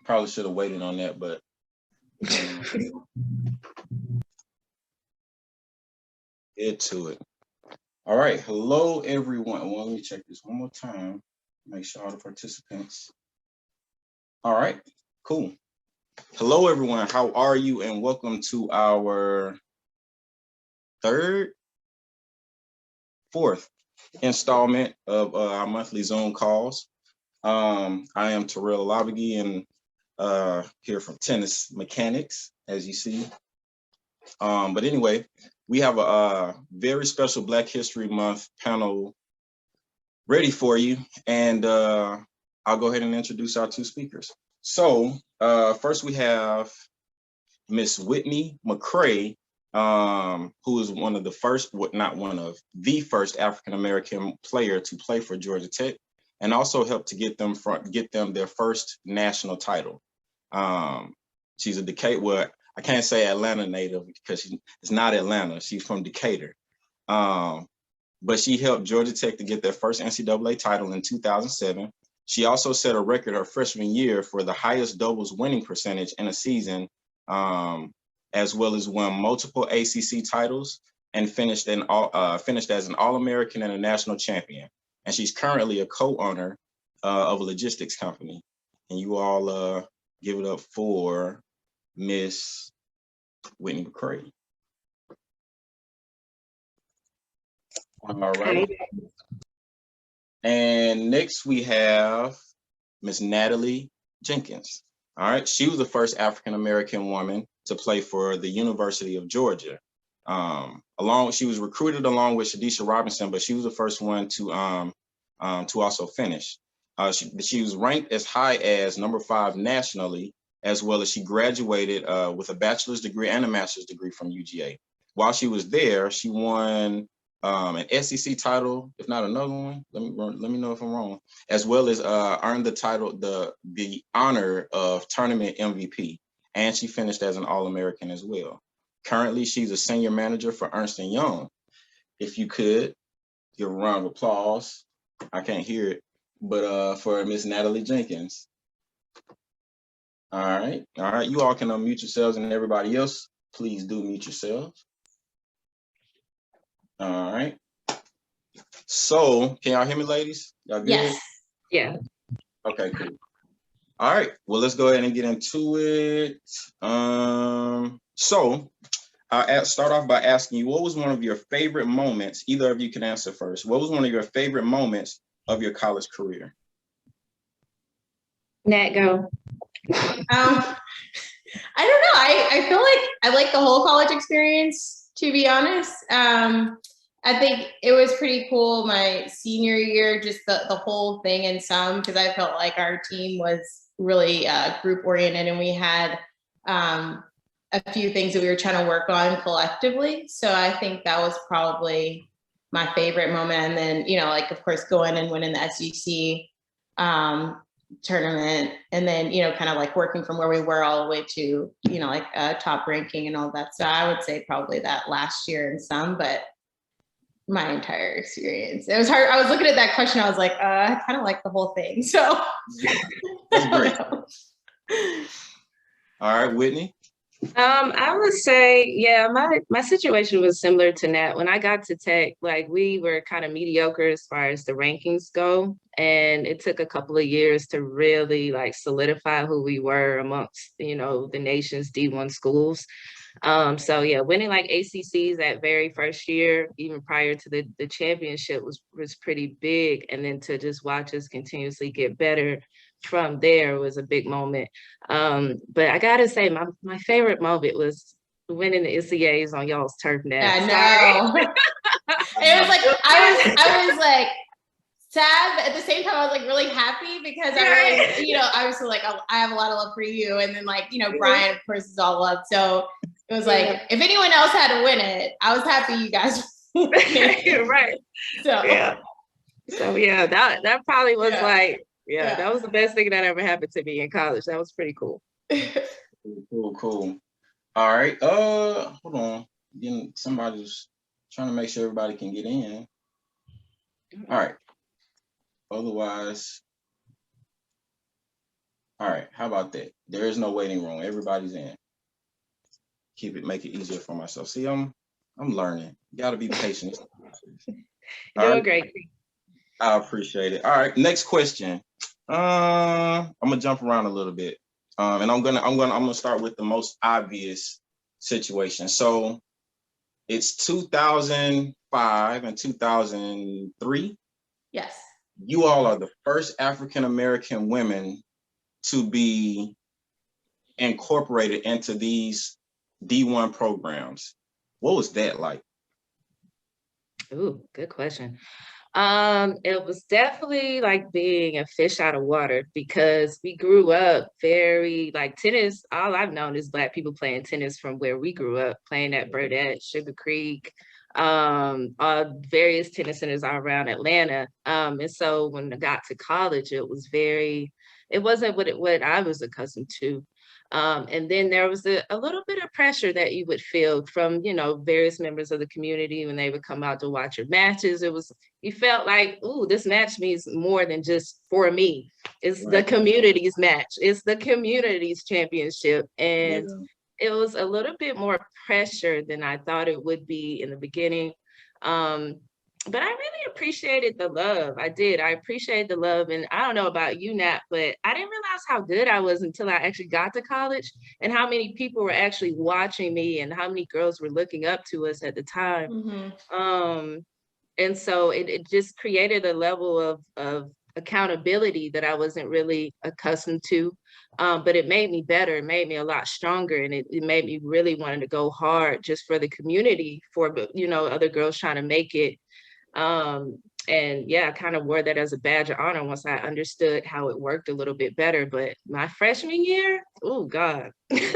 Probably should have waited on that, but get to it. All right, hello everyone. Well, let me check this one more time. Make sure all the participants. All right, cool. Hello everyone, how are you? And welcome to our fourth installment of our monthly Zoom calls. I am Terrell Lavigi and here from TennisMechanics, as you see. But anyway, we have a very special Black History Month panel ready for you. And I'll go ahead and introduce our two speakers. So first we have Miss Whitney McCray, who is one of the first, not one of, the first African-American player to play for Georgia Tech, and also helped to get them their first national title. She's a Decatur, well, I can't say Atlanta native because it's not Atlanta, she's from Decatur. But she helped Georgia Tech to get their first NCAA title in 2007. She also set a record her freshman year for the highest doubles winning percentage in a season, as well as won multiple ACC titles and finished as an All-American and a national champion. And she's currently a co-owner of a logistics company. And you all give it up for Miss Whitney McCray. All right. And next we have Miss Natalie Jenkins. All right, she was the first African-American woman to play for the University of Georgia. She was recruited along with Shadisha Robinson, but she was the first one to also finish. She was ranked as high as number 5 nationally, as well as she graduated with a bachelor's degree and a master's degree from UGA. While she was there, she won an SEC title, if not another one. Let me know if I'm wrong. As well as earned the title, the honor of tournament MVP, and she finished as an All-American as well. Currently, she's a senior manager for Ernst & Young. If you could give a round of applause. I can't hear it, but for Miss Natalie Jenkins. All right. You all can unmute yourselves, and everybody else, please do mute yourselves. All right. So, can y'all hear me, ladies? Y'all good? Yes. Yeah. Okay, cool. All right. Well, let's go ahead and get into it. So, I'll start off by asking you, what was one of your favorite moments? Either of you can answer first. What was one of your favorite moments of your college career? Nat, go. I don't know. I feel like I like the whole college experience, to be honest. I think it was pretty cool my senior year, just the whole thing in sum, because I felt like our team was really group oriented, and we had a few things that we were trying to work on collectively. So I think that was probably my favorite moment. And then, like, of course, going and winning the SEC tournament, and then, kind of like working from where we were all the way to, like top ranking and all that. So I would say probably that last year in some, but my entire experience. It was hard. I was looking at that question. I was like, I kind of like the whole thing. So that's great. All right, Whitney. I would say, yeah, my situation was similar to Nat. When I got to Tech, like, we were kind of mediocre as far as the rankings go. And it took a couple of years to really like solidify who we were amongst, the nation's D1 schools. So yeah, winning like ACCs that very first year, even prior to the championship was pretty big. And then to just watch us continuously get better from there was a big moment. But I gotta say, my favorite moment was winning the NCAAs on y'all's turf net. Yeah, no. It was like I was like sad, but at the same time I was like really happy because I really, obviously like I have a lot of love for you, and then like Brian of course is all love. So it was like if anyone else had to win it, I was happy you guys. Right. So yeah, that probably was that was the best thing that ever happened to me in college. That was pretty cool. Cool. All right. Hold on. Again, somebody's trying to make sure everybody can get in. All right. Otherwise, all right, how about that? There is no waiting room. Everybody's in. Make it easier for myself. See, I'm learning. You gotta be patient. You're doing great. I appreciate it. All right, next question. I'm gonna jump around a little bit. And I'm gonna start with the most obvious situation. So it's 2005 and 2003. Yes. You all are the first African American women to be incorporated into these D1 programs. What was that like? Ooh, good question. It was definitely like being a fish out of water because we grew up very like tennis. All I've known is Black people playing tennis from where we grew up, playing at Burdett, Sugar Creek, various tennis centers all around Atlanta. And so when I got to college, it wasn't what I was accustomed to. And then there was a little bit of pressure that you would feel from, various members of the community when they would come out to watch your matches. You felt like, ooh, this match means more than just for me. It's the community's match. It's the community's championship. And it was a little bit more pressure than I thought it would be in the beginning. But I really appreciated the love. I did. I appreciated the love. And I don't know about you, Nat, but I didn't realize how good I was until I actually got to college and how many people were actually watching me and how many girls were looking up to us at the time. Mm-hmm. And so it just created a level of accountability that I wasn't really accustomed to. But it made me better. It made me a lot stronger. And it made me really wanting to go hard just for the community, for, other girls trying to make it. And yeah, I kind of wore that as a badge of honor once I understood how it worked a little bit better. But my freshman year, oh God, I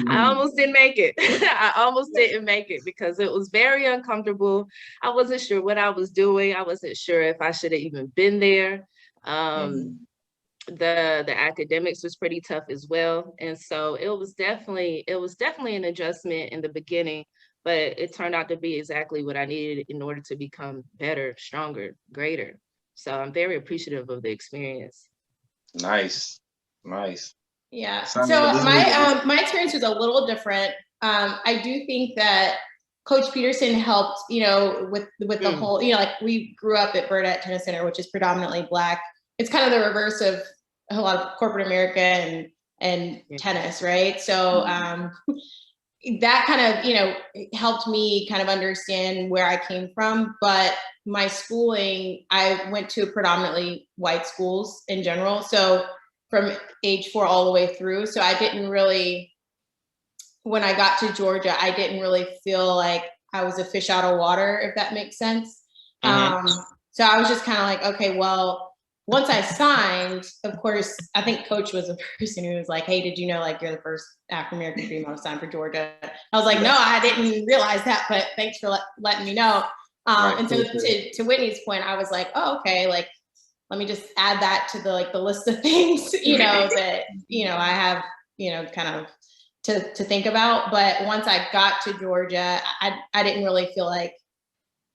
almost didn't make it. I almost didn't make it because it was very uncomfortable. I wasn't sure what I was doing. I wasn't sure if I should have even been there. The academics was pretty tough as well. And so it was definitely an adjustment in the beginning, but it turned out to be exactly what I needed in order to become better, stronger, greater. So I'm very appreciative of the experience. Nice. Yeah. So My experience was a little different. I do think that Coach Peterson helped, with the whole, like we grew up at Burdett Tennis Center, which is predominantly Black. It's kind of the reverse of a lot of corporate America and tennis, right? So that kind of, helped me kind of understand where I came from. But my schooling, I went to predominantly white schools in general. So from age 4 all the way through. So I didn't really, when I got to Georgia, I didn't really feel like I was a fish out of water, if that makes sense. So I was just kind of like, okay, well, once I signed, of course, I think Coach was the person who was like, hey, did you know, like, you're the first African-American female to sign for Georgia? I was like, no, I didn't realize that, but thanks for letting me know. And so to Whitney's point, I was like, oh, okay, like, let me just add that to the list of things, that, I have, kind of to think about. But once I got to Georgia, I didn't really feel like,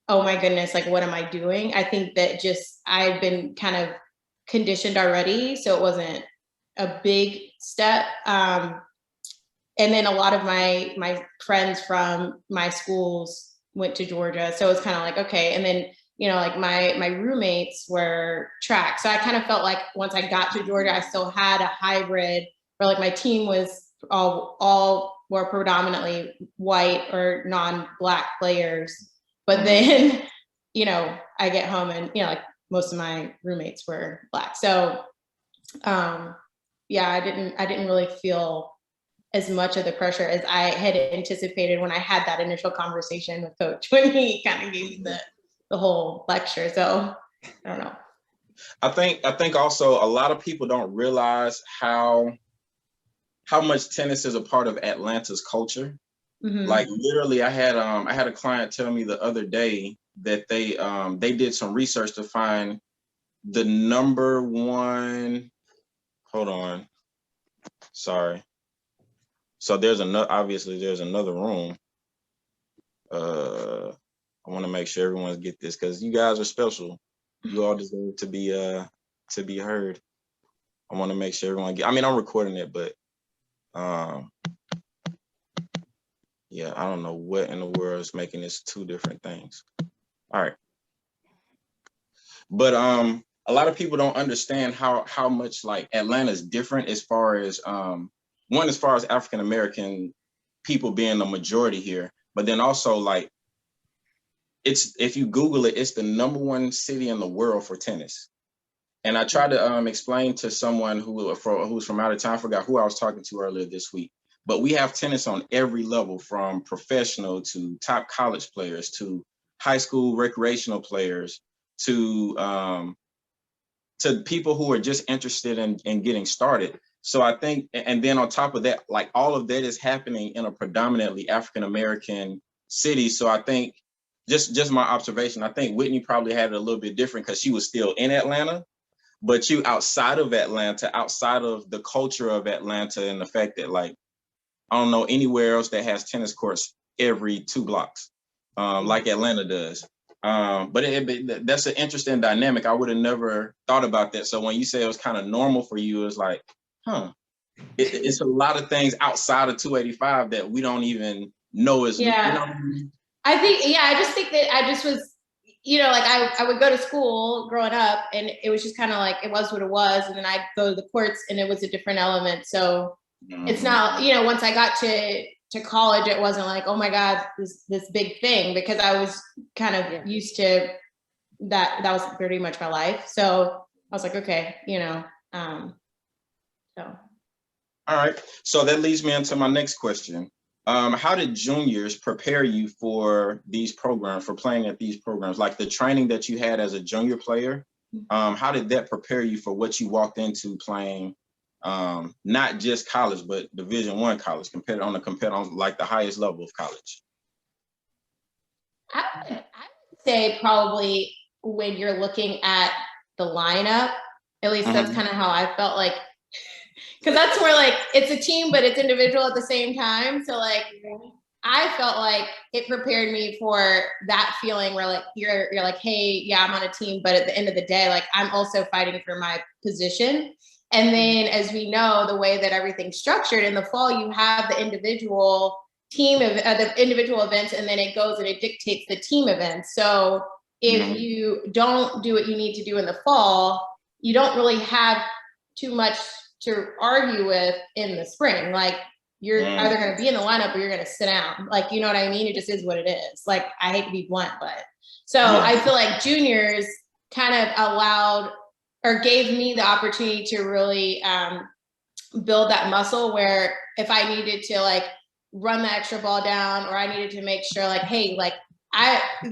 oh my goodness, like, what am I doing? I think that just I've been kind of conditioned already, so it wasn't a big step. And then a lot of my friends from my schools went to Georgia, so it's kind of like, okay. And then like my roommates were track, so I kind of felt like once I got to Georgia, I still had a hybrid where like my team was all were predominantly white or non-Black players. But then, I get home and, like most of my roommates were Black. So, yeah, I didn't really feel as much of the pressure as I had anticipated when I had that initial conversation with Coach, when he kind of gave me the whole lecture. So I don't know. I think also a lot of people don't realize how much tennis is a part of Atlanta's culture. Like literally, I had a client tell me the other day that they did some research to find the number one. Hold on, sorry. So there's another room. I want to make sure everyone's get this because you guys are special. You all deserve to be heard. I want to make sure everyone get. I mean, I'm recording it, but yeah, I don't know what in the world is making this two different things. All right, but a lot of people don't understand how much like Atlanta's different as far as one, as far as African American people being the majority here, but then also like it's, if you Google it, it's the #1 city in the world for tennis. And I tried to explain to someone who's from out of town, I forgot who I was talking to earlier this week, but we have tennis on every level, from professional to top college players to high school recreational players to people who are just interested in getting started. So I think, and then on top of that, like all of that is happening in a predominantly African-American city. So I think, just my observation, I think Whitney probably had it a little bit different because she was still in Atlanta, but you outside of Atlanta, outside of the culture of Atlanta, and the fact that like, I don't know anywhere else that has tennis courts every 2 blocks, like Atlanta does. But that's an interesting dynamic. I would have never thought about that. So when you say it was kind of normal for you, it's like, huh, it's a lot of things outside of 285 that we don't even know is, Yeah. you know what I mean? I just think that I just was, like I would go to school growing up and it was just kind of like, it was what it was. And then I'd go to the courts and it was a different element. So it's not, once I got to college, it wasn't like, oh my God, this big thing, because I was kind of used to that. That was pretty much my life. So I was like, okay, so. All right. So that leads me into my next question. How did juniors prepare you for these programs, for playing at these programs? Like the training that you had as a junior player, how did that prepare you for what you walked into playing, not just college, but Division I college, compared on like the highest level of college? I would say probably when you're looking at the lineup, at least that's kind of how I felt like, because that's where like it's a team, but it's individual at the same time. So like I felt like it prepared me for that feeling where like you're like, hey, yeah, I'm on a team, but at the end of the day, like I'm also fighting for my position. And then as we know, the way that everything's structured in the fall, you have the individual team of the individual events, and then it goes and it dictates the team events. So if you don't do what you need to do in the fall, you don't really have too much to argue with in the spring. Like you're either going to be in the lineup or you're going to sit down. Like, you know what I mean? It just is what it is. Like, I hate to be blunt, but so I feel like juniors kind of allowed or gave me the opportunity to really build that muscle, where if I needed to like run the extra ball down, or I needed to make sure like, hey, like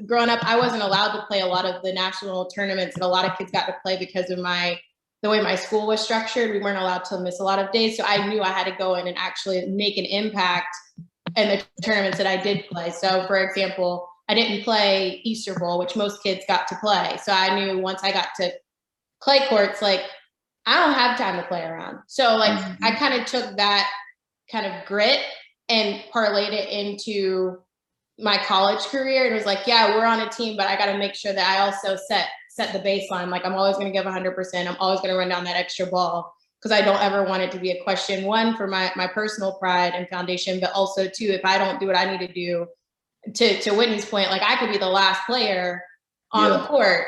growing up, I wasn't allowed to play a lot of the national tournaments that a lot of kids got to play because of the way my school was structured. We weren't allowed to miss a lot of days. So I knew I had to go in and actually make an impact in the tournaments that I did play. So for example, I didn't play Easter Bowl, which most kids got to play. So I knew once I got to clay courts, like I don't have time to play around. So like I kind of took that kind of grit and parlayed it into my college career. It was like, yeah, we're on a team, but I got to make sure that I also set the baseline. Like I'm always going to give 100%. I'm always going to run down that extra ball, because I don't ever want it to be a question, one, for my personal pride and foundation, but also two, if I don't do what I need to do, to Whitney's point, like I could be the last player on the court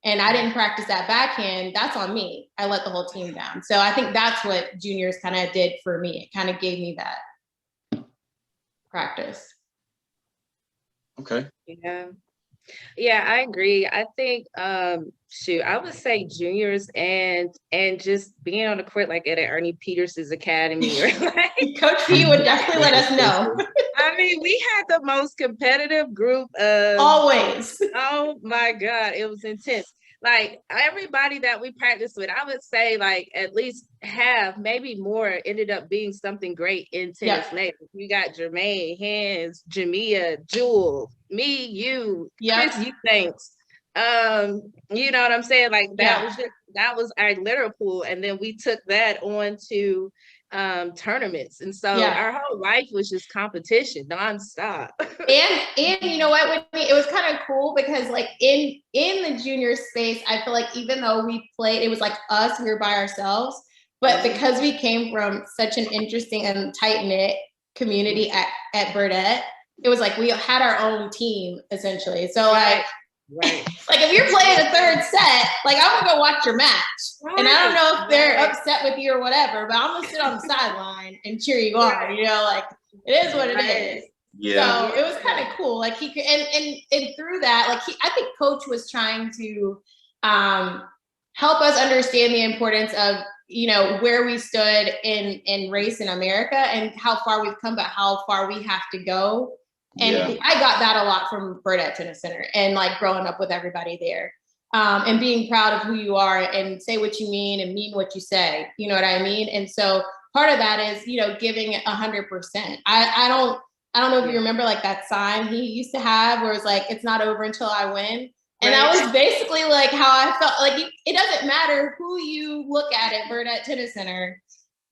and I didn't practice that backhand, that's on me. I let the whole team down. So I think that's what juniors kind of did for me. It kind of gave me that practice. Okay. Yeah, I agree. I think I would say juniors and just being on the court like at an Ernie Peterson's academy, or like Coach P would definitely let us know. I mean, we had the most competitive group of always. Oh my God, it was intense. Like everybody that we practiced with, I would say like at least half, maybe more, ended up being something great in tennis later. You got Jermaine, Hans, Jamia, Jewel, me, you, Chris, you thanks. You know what I'm saying? Like that was our litter pool. And then we took that on to tournaments. And so Yeah. our whole life was just competition nonstop. And you know what, Whitney, it was kind of cool because like in the junior space, I feel like even though we played, it was like us, we were by ourselves, but because we came from such an interesting and tight-knit community at Burdett, it was like we had our own team essentially. So like like if you're playing a third set, like I'm gonna go watch your match. And I don't know if they're upset with you or whatever, but I'm gonna sit on the sideline and cheer you on, you know, like it is what it is. Yeah. So it was kind of cool. Like he could, and through that, like I think coach was trying to help us understand the importance of, you know, where we stood in race in America and how far we've come, but how far we have to go. And I got that a lot from Burdett Tennis Center and like growing up with everybody there. And being proud of who you are and say what you mean and mean what you say, you know what I mean? And so part of that is, you know, giving it 100%. I don't know if you remember like that sign he used to have where it's like, it's not over until I win. And that was basically like how I felt. Like it doesn't matter who you look at Burdett Tennis Center,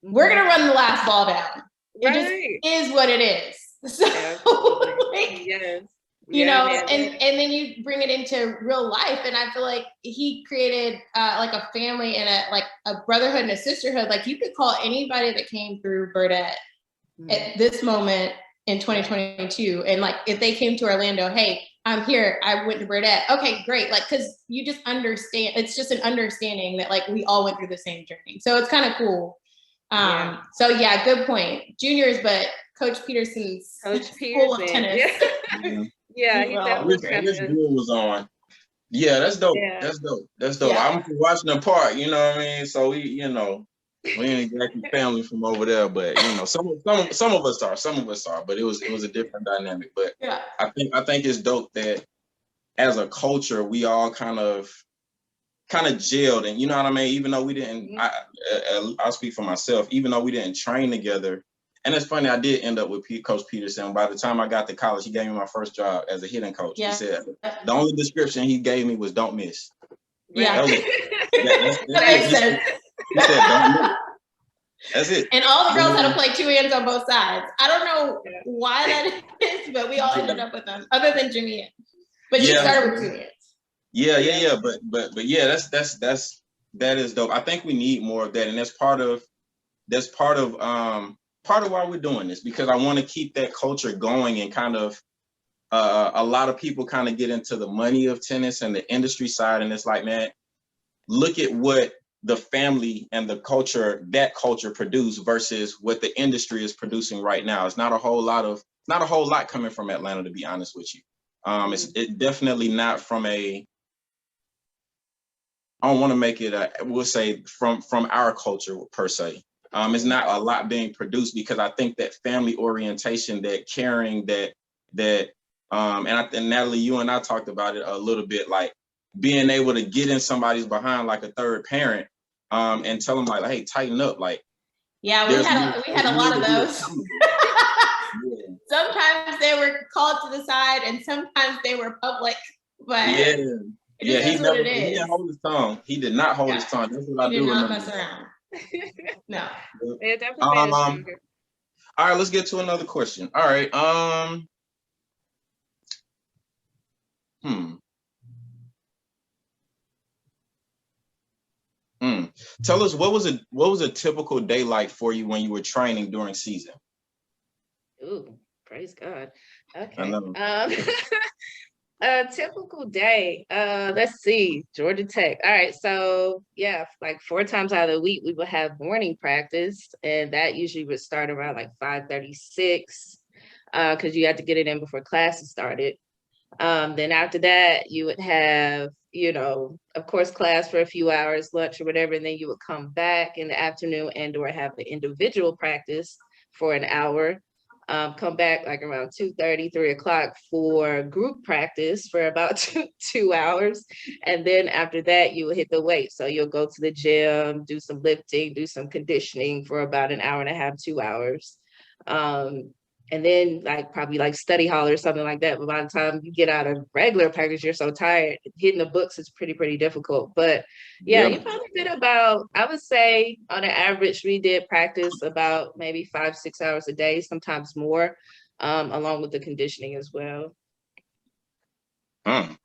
we're gonna run the last ball down. It just is what it is. So like, you know, and then you bring it into real life. And I feel like he created like a family and a brotherhood and a sisterhood. Like you could call anybody that came through Burdett at this moment in 2022. And like, if they came to Orlando, hey, I'm here, I went to Burdett. Okay, great. Like, cause you just understand, it's just an understanding that like we all went through the same journey. So it's kind of cool. So yeah, good point. Juniors, but Coach Peterson's School of Tennis. He was on. Yeah, that's dope. That's dope. That's dope. I'm from Washington Park, you know what I mean? So we, you know, we ain't exactly family from over there, but you know, some of us are, but it was a different dynamic. But I think it's dope that as a culture, we all kind of gelled, and you know what I mean? Even though we didn't, I'll speak for myself, even though we didn't train together. And it's funny, I did end up with Coach Peterson. By the time I got to college, he gave me my first job as a hitting coach. He said, the only description he gave me was don't miss. Yeah. That makes sense. He said, don't miss. That's it. And all the girls had to play two hands on both sides. I don't know why that is, but we all ended up with them, other than Jimmy. But she started with two hands. Yeah. But yeah, that is dope. I think we need more of that. And that's part of why we're doing this, because I want to keep that culture going, and kind of a lot of people kind of get into the money of tennis and the industry side, and it's like, man, look at what the family and the culture, that culture produced versus what the industry is producing right now. It's not a whole lot coming from Atlanta, to be honest with you. It's definitely not from I don't want to make it we'll say from our culture per se. It's not a lot being produced, because I think that family orientation, that caring, and Natalie, you and I talked about it a little bit, like being able to get in somebody's behind like a third parent, and tell them like, hey, tighten up. Like, we had a lot of those. Sometimes they were called to the side, and sometimes they were public. But he didn't hold his tongue. He did not hold his tongue. That's what I do remember. Mess around. No. It definitely all right, let's get to another question. All right. Tell us, what was a typical day like for you when you were training during season? Ooh, praise God. Okay. A typical day. Let's see, Georgia Tech. All right, so yeah, like 4 times out of the week we would have morning practice, and that usually would start around like 5:36, because you had to get it in before classes started. Then after that, you would have, you know, of course, class for a few hours, lunch or whatever, and then you would come back in the afternoon and or have the individual practice for an hour. Come back like around 2:30, 3 o'clock for group practice for about 2 hours. And then after that, you will hit the weight. So you'll go to the gym, do some lifting, do some conditioning for about an hour and a half, 2 hours. and then like probably like study hall or something like that. But by the time you get out of regular practice, you're so tired. Hitting the books is pretty difficult. But yeah, Yeah. you probably did about, I would say on an average, we did practice about maybe 5-6 hours a day, sometimes more, along with the conditioning as well. Mm.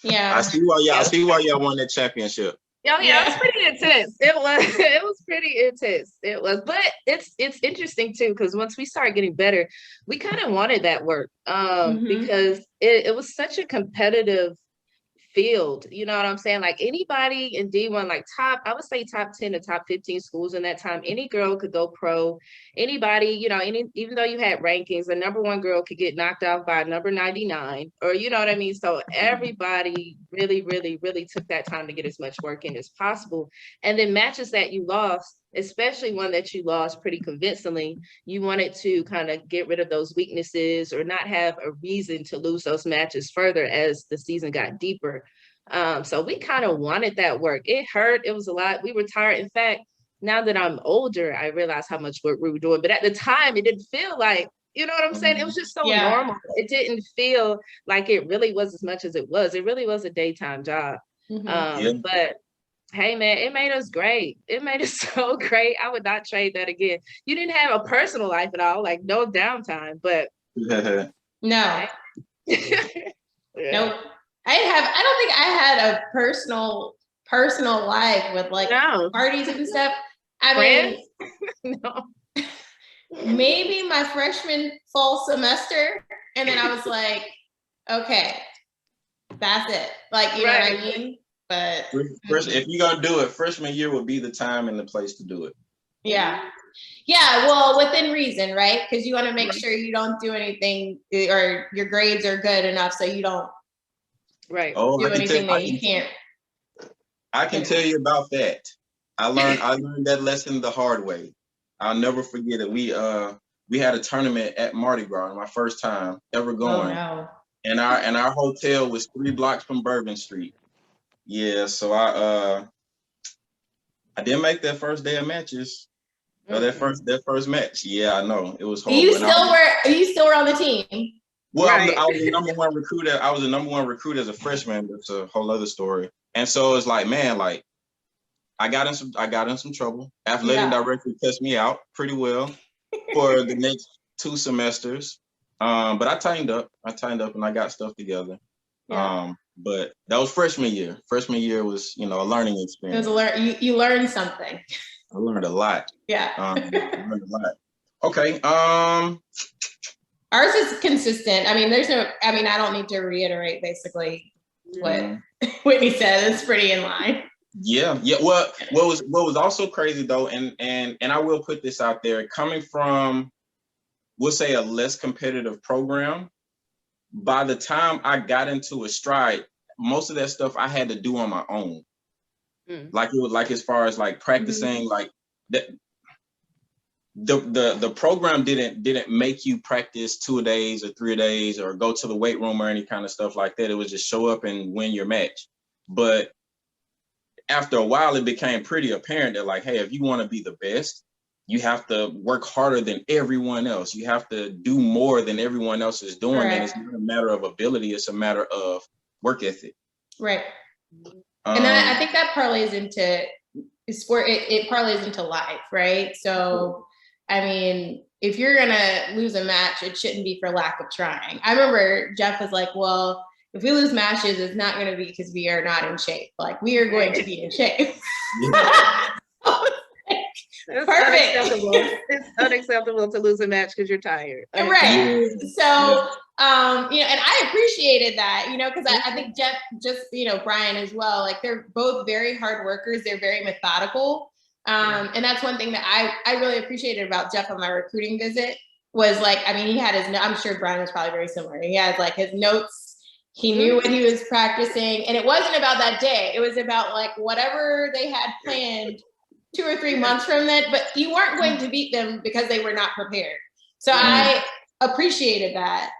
Yeah. I see why y'all. I Yeah. see why y'all won that championship. Oh yeah, it was Yeah. pretty intense. It was it was pretty intense. It was, but it's interesting too, because once we started getting better, we kind of wanted that work. Mhm. Because it was such a competitive field, you know what I'm saying? Like anybody in D1, like top, I would say top 10 to top 15 schools in that time, any girl could go pro. Anybody, you know, even though you had rankings, the number one girl could get knocked out by number 99, or you know what I mean? So everybody really took that time to get as much work in as possible. And then matches that you lost, especially one that you lost pretty convincingly, you wanted to kind of get rid of those weaknesses or not have a reason to lose those matches further as the season got deeper. So we kind of wanted that work. It hurt. It was a lot. We were tired. In fact, now that I'm older, I realize how much work we were doing. But at the time, it didn't feel like, you know what I'm saying? It was just so Yeah. normal. It didn't feel like it really was as much as it was. It really was a daytime job. Mhm. But hey man, it made us great. It made us so great. I would not trade that again. You didn't have a personal life at all, like no downtime, but No. yeah. Nope. I don't think I had a personal life with like No. parties and stuff. I Friends? mean, No. maybe my freshman fall semester, and then I was like, okay, that's it. Like, you know what I mean? But If you're gonna do it, freshman year would be the time and the place to do it. yeah. Yeah, well, within reason, right? Because you want to make sure you don't do anything or your grades are good enough so you don't Oh, do anything that you can't. I can tell you about that. I learned that lesson the hard way. I'll never forget it. We had a tournament at Mardi Gras, my first time ever going. Oh no. And our hotel was 3 blocks from Bourbon Street. Yeah, so I didn't make that first day of matches. Or that first match. Yeah, I know. It was horrible. You still were on the team. Well, I was the number one recruiter. I was the number one recruit as a freshman. That's a whole other story. And so it's like, man, like I got in some trouble. Athletic director test me out pretty well for the next 2 semesters. But I tightened up and I got stuff together. Yeah. But that was freshman year. Freshman year was, a learning experience. It was you learned something. I learned a lot. Yeah. I learned a lot. Okay. Ours is consistent. I mean, I don't need to reiterate basically what Whitney said. It's pretty in line. Yeah. Well, what was also crazy though, and I will put this out there, coming from, we'll say, a less competitive program, by the time I got into a stride, most of that stuff I had to do on my own. Like it was like, as far as like practicing, like that. The program didn't make you practice 2 days or 3 days or go to the weight room or any kind of stuff like that. It was just show up and win your match. But after a while, it became pretty apparent that, like, hey, if you want to be the best, you have to work harder than everyone else. You have to do more than everyone else is doing. Correct. And it's not a matter of ability, it's a matter of work ethic. Right. And I think that parlays into sport, it parlays into life, right? So I mean, if you're gonna lose a match, it shouldn't be for lack of trying. I remember Jeff was like, well, if we lose matches, it's not gonna be because we are not in shape. Like, we are going to be in shape. It's perfect. Unacceptable. It's unacceptable to lose a match because you're tired. Right. So, and I appreciated that, because I think Jeff, Brian as well, like, they're both very hard workers. They're very methodical. And that's one thing that I really appreciated about Jeff on my recruiting visit was, like, I mean, he had I'm sure Brian was probably very similar. He had like his notes, he knew what he was practicing, and it wasn't about that day. It was about like whatever they had planned 2 or 3 months from that, but you weren't going to beat them because they were not prepared. So I appreciated that.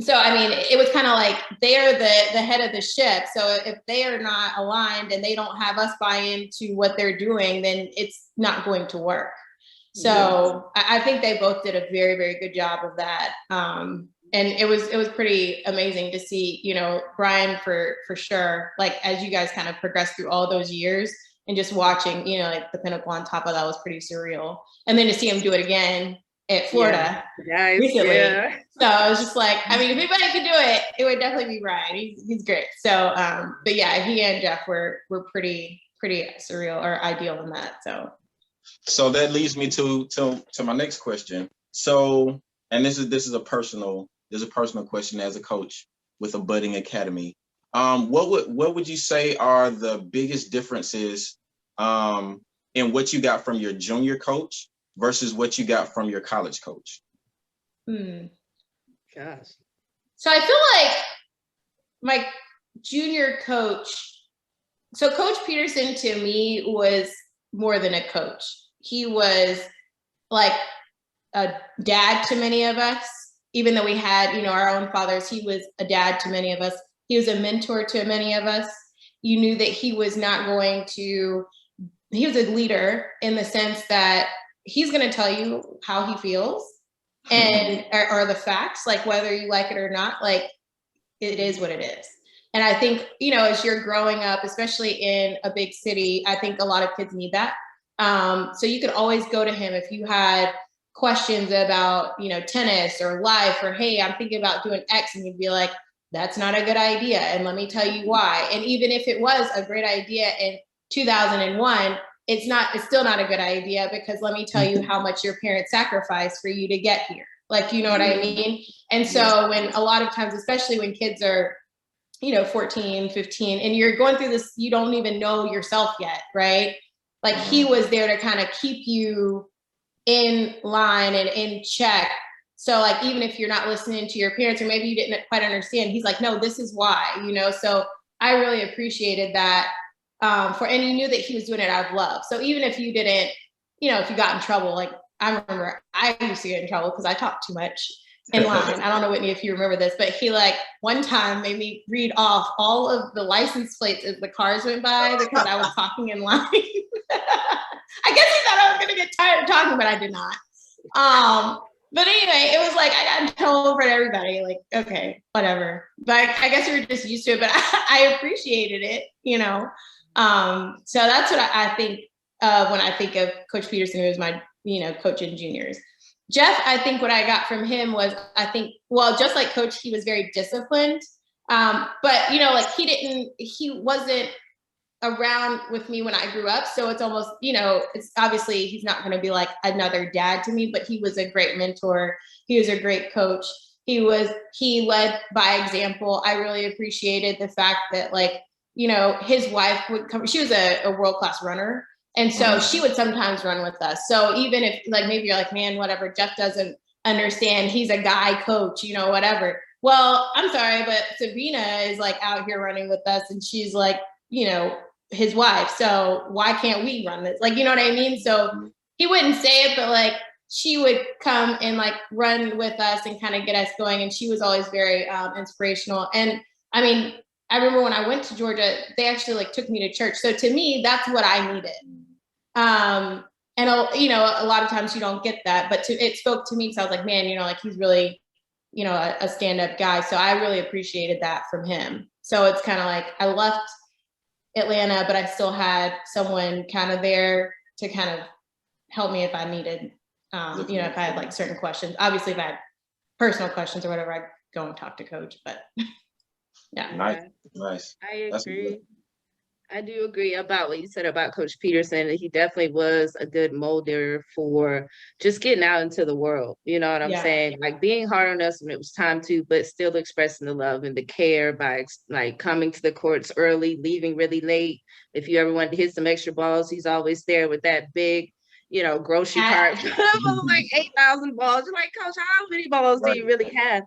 So, I mean, it was kind of like they're the head of the ship. So if they are not aligned and they don't have us buy into what they're doing, then it's not going to work. So I think they both did a very, very good job of that. And it was pretty amazing to see, you know, Brian for sure, like as you guys kind of progressed through all those years and just watching, you know, like the pinnacle on top of that was pretty surreal. And then to see him do it again at Florida recently. So I was just like, I mean, if anybody could do it, it would definitely be Brian. He's great. So, but yeah, he and Jeff were pretty surreal or ideal in that. So that leads me to my next question. So, and this is a personal question as a coach with a budding academy. What would you say are the biggest differences in what you got from your junior coach versus what you got from your college coach? Gosh. So I feel like my junior coach, so Coach Peterson to me was more than a coach. He was like a dad to many of us, even though we had, you know, our own fathers. He was a dad to many of us. He was a mentor to many of us. You knew that he was not going to, he was a leader in the sense that he's going to tell you how he feels and are the facts, like whether you like it or not, like it is what it is. And I think, you know, as you're growing up, especially in a big city, I think a lot of kids need that. So you could always go to him if you had questions about, you know, tennis or life, or, hey, I'm thinking about doing X, and you'd be like, that's not a good idea. And let me tell you why. And even if it was a great idea in 2001, it's still not a good idea, because let me tell you how much your parents sacrificed for you to get here. Like, you know what I mean? And so when a lot of times, especially when kids are, you know, 14, 15, and you're going through this, you don't even know yourself yet, right? Like he was there to kind of keep you in line and in check. So like, even if you're not listening to your parents, or maybe you didn't quite understand, he's like, no, this is why, you know? So I really appreciated that. And you knew that he was doing it out of love. So even if you didn't, you know, if you got in trouble, like I remember I used to get in trouble because I talked too much in line. I don't know, Whitney, if you remember this, but he like one time made me read off all of the license plates as the cars went by because I was talking in line. I guess he thought I was gonna get tired of talking, but I did not. But anyway, it was like I got in trouble for everybody. Like, okay, whatever. But I guess we were just used to it. But I appreciated it, you know. So that's what I think when I think of Coach Peterson, who was my, you know, coach in juniors. Jeff, I think what I got from him was, I think, well, just like Coach, he was very disciplined. But, you know, like he wasn't around with me when I grew up. So it's almost, you know, it's obviously he's not going to be like another dad to me, but he was a great mentor. He was a great coach. He led by example. I really appreciated the fact that, like, you know, his wife would come, she was a world-class runner. And so she would sometimes run with us. So even if like, maybe you're like, man, whatever, Jeff doesn't understand, he's a guy coach, you know, whatever. Well, I'm sorry, but Sabina is like out here running with us, and she's like, you know, his wife. So why can't we run this? Like, you know what I mean? So he wouldn't say it, but like she would come and like run with us and kind of get us going. And she was always very inspirational. And I mean, I remember when I went to Georgia, they actually like took me to church. So to me, that's what I needed. And you know, a lot of times you don't get that, but it spoke to me. So I was like, man, you know, like he's really, you know, a stand-up guy. So I really appreciated that from him. So it's kind of like I left Atlanta, but I still had someone kind of there to kind of help me if I needed, you know, if I had like certain questions. Obviously, if I had personal questions or whatever, I'd go and talk to Coach. But yeah, nice. I agree. I do agree about what you said about Coach Peterson. He definitely was a good molder for just getting out into the world. You know what I'm saying? Like being hard on us when it was time to, but still expressing the love and the care by like coming to the courts early, leaving really late. If you ever want to hit some extra balls, he's always there with that big, you know, grocery cart full of like 8,000 balls. You're like, Coach, how many balls do you really have?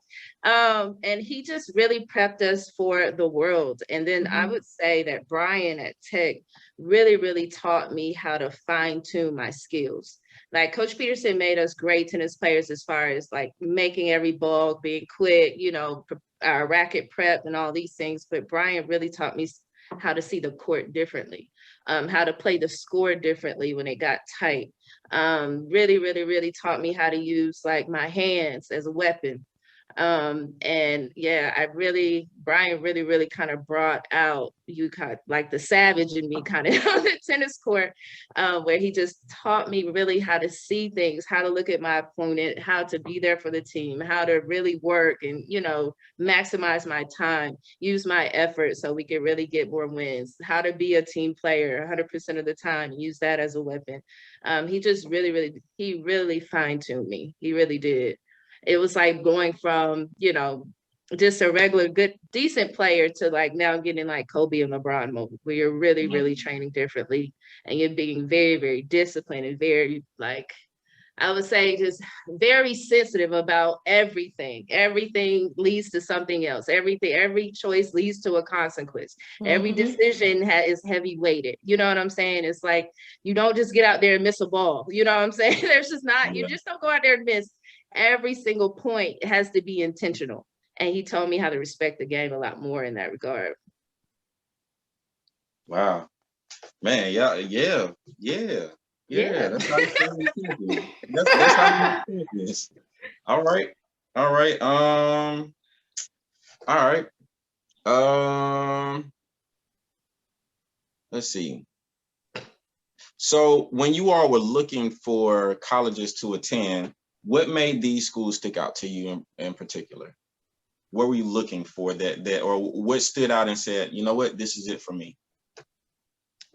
And he just really prepped us for the world. And then I would say that Brian at Tech really, really taught me how to fine tune my skills. Like Coach Peterson made us great tennis players as far as like making every ball, being quick, you know, our racket prep and all these things. But Brian really taught me how to see the court differently, how to play the score differently when it got tight, Really, really, really taught me how to use like my hands as a weapon. And yeah, Brian really, really kind of brought out like the savage in me kind of on the tennis court, where he just taught me really how to see things, how to look at my opponent, how to be there for the team, how to really work and, maximize my time, use my effort so we can really get more wins, how to be a team player 100% of the time, use that as a weapon. He just he really fine-tuned me. He really did. It was like going from, just a regular, good, decent player to like now getting like Kobe and LeBron mode, where you're really, really training differently and you're being very, very disciplined and very like, I would say just very sensitive about everything. Everything leads to something else. Every choice leads to a consequence. Every decision is heavy weighted. You know what I'm saying? It's like, you don't just get out there and miss a ball. You know what I'm saying? There's just not, you just don't go out there and miss. Every single point has to be intentional. And he told me how to respect the game a lot more in that regard. Wow. Man, yeah. That's how you feel in champions. That's how you make champions. All right. All right. Let's see. So when you all were looking for colleges to attend, what made these schools stick out to you in particular? What were you looking for that or what stood out and said, you know what, this is it for me?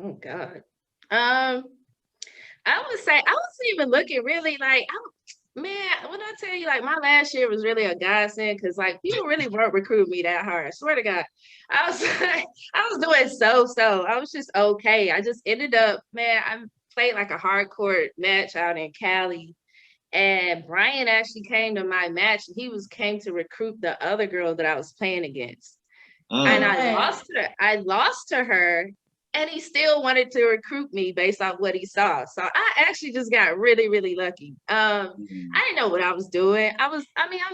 Oh God. I would say I wasn't even looking really like, when I tell you, like my last year was really a godsend because like people really weren't recruiting me that hard. I swear to God, I was like, I was doing so. I was just okay. I just ended up, I played like a hardcore match out in Cali, and Brian actually came to my match. He came to recruit the other girl that I was playing against, and I lost to her. And he still wanted to recruit me based off what he saw. So I actually just got really, really lucky. I didn't know what I was doing. I was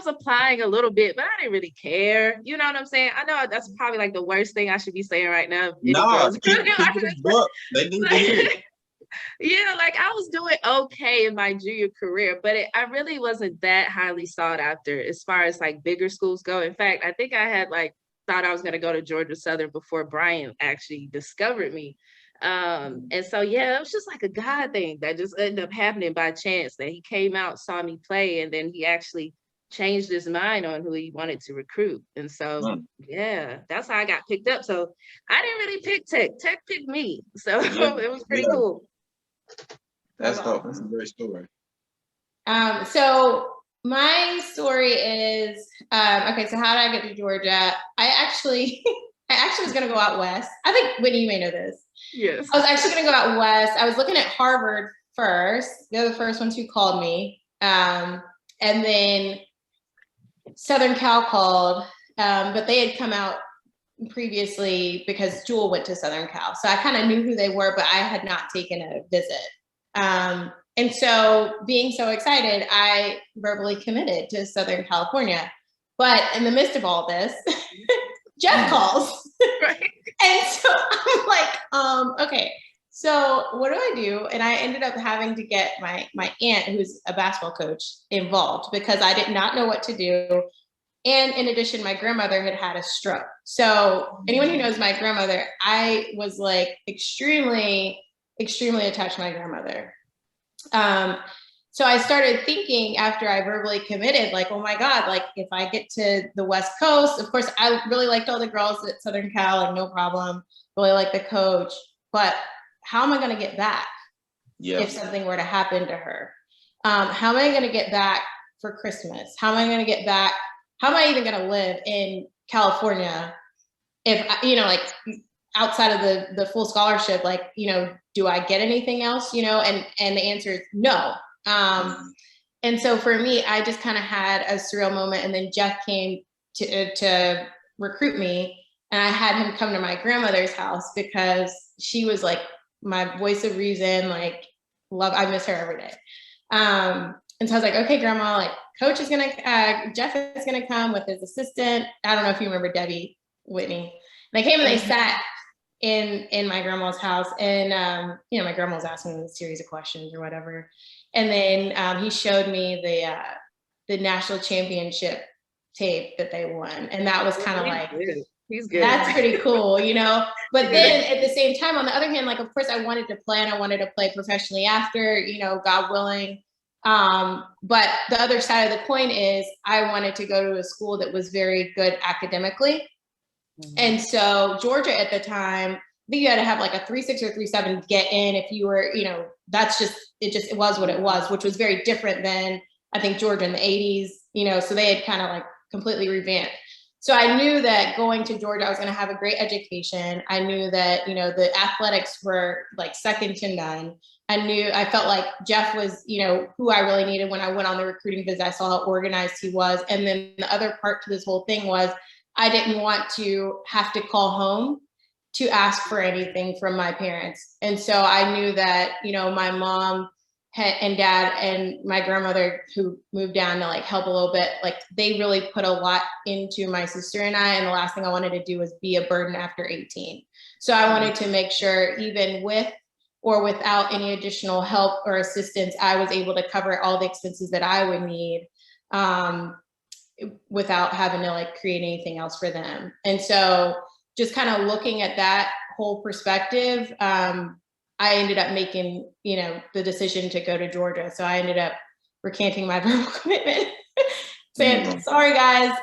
applying a little bit, but I didn't really care. You know what I'm saying? I know that's probably like the worst thing I should be saying right now. No, keep it up. They need to hear it. Yeah, like I was doing okay in my junior career, but I really wasn't that highly sought after as far as like bigger schools go. In fact, I think I had thought I was going to go to Georgia Southern before Brian actually discovered me. And so, yeah, it was just like a God thing that just ended up happening by chance, that he came out, saw me play, and then he actually changed his mind on who he wanted to recruit. And so, yeah, that's how I got picked up. So I didn't really pick Tech. Tech picked me. So it was pretty cool. That's dope. That's a great story. So my story is, okay, so how did I get to Georgia? I actually was going to go out west. I think, Whitney, you may know this. Yes. I was actually going to go out west. I was looking at Harvard first. They're the first ones who called me. And then Southern Cal called, but they had come out previously because Jewel went to Southern Cal. So I kind of knew who they were, but I had not taken a visit. And so being so excited, I verbally committed to Southern California. But in the midst of all this, Jeff calls. Right. And so I'm like, okay, so what do I do? And I ended up having to get my aunt, who's a basketball coach, involved because I did not know what to do. And in addition, my grandmother had had a stroke. So anyone who knows my grandmother, I was like extremely attached to my grandmother. So I started thinking after I verbally committed, like, oh my God, like if I get to the West Coast, of course, I really liked all the girls at Southern Cal, like no problem, really like the coach, but how am I going to get back if something were to happen to her? How am I going to get back for Christmas? How am I going to get back? How am I even going to live in California if, like outside of the full scholarship, like, do I get anything else, and the answer is no. And so for me, I just kind of had a surreal moment, and then Jeff came to recruit me, and I had him come to my grandmother's house because she was like my voice of reason, like I miss her every day. And so I was like, okay, grandma, like coach is Jeff is gonna come with his assistant. I don't know if you remember Debbie Whitney. And they came and they sat in my grandma's house, and my grandma was asking them a series of questions or whatever. And then he showed me the national championship tape that they won. And that was kind of like, he's good. That's pretty cool, you know? But then at the same time, on the other hand, like, of course, I wanted to play and I wanted to play professionally after, you know, God willing. But the other side of the coin is I wanted to go to a school that was very good academically. Mm-hmm. And so Georgia at the time, I think you had to have like a 3.6 or 3.7 to get in if you were, you know, it was what it was, which was very different than I think Georgia in the 80s, you know, so they had kind of like completely revamped. So I knew that going to Georgia, I was going to have a great education. I knew that, you know, the athletics were like second to none. I felt like Jeff was, you know, who I really needed when I went on the recruiting visit. I saw how organized he was. And then the other part to this whole thing was I didn't want to have to call home to ask for anything from my parents. And so I knew that, you know, my mom and dad and my grandmother who moved down to like help a little bit, like they really put a lot into my sister and I, and the last thing I wanted to do was be a burden after 18. So I wanted to make sure even with or without any additional help or assistance, I was able to cover all the expenses that I would need without having to like create anything else for them. And so just kind of looking at that whole perspective, I ended up making, you know, the decision to go to Georgia. So I ended up recanting my verbal commitment, saying, sorry guys.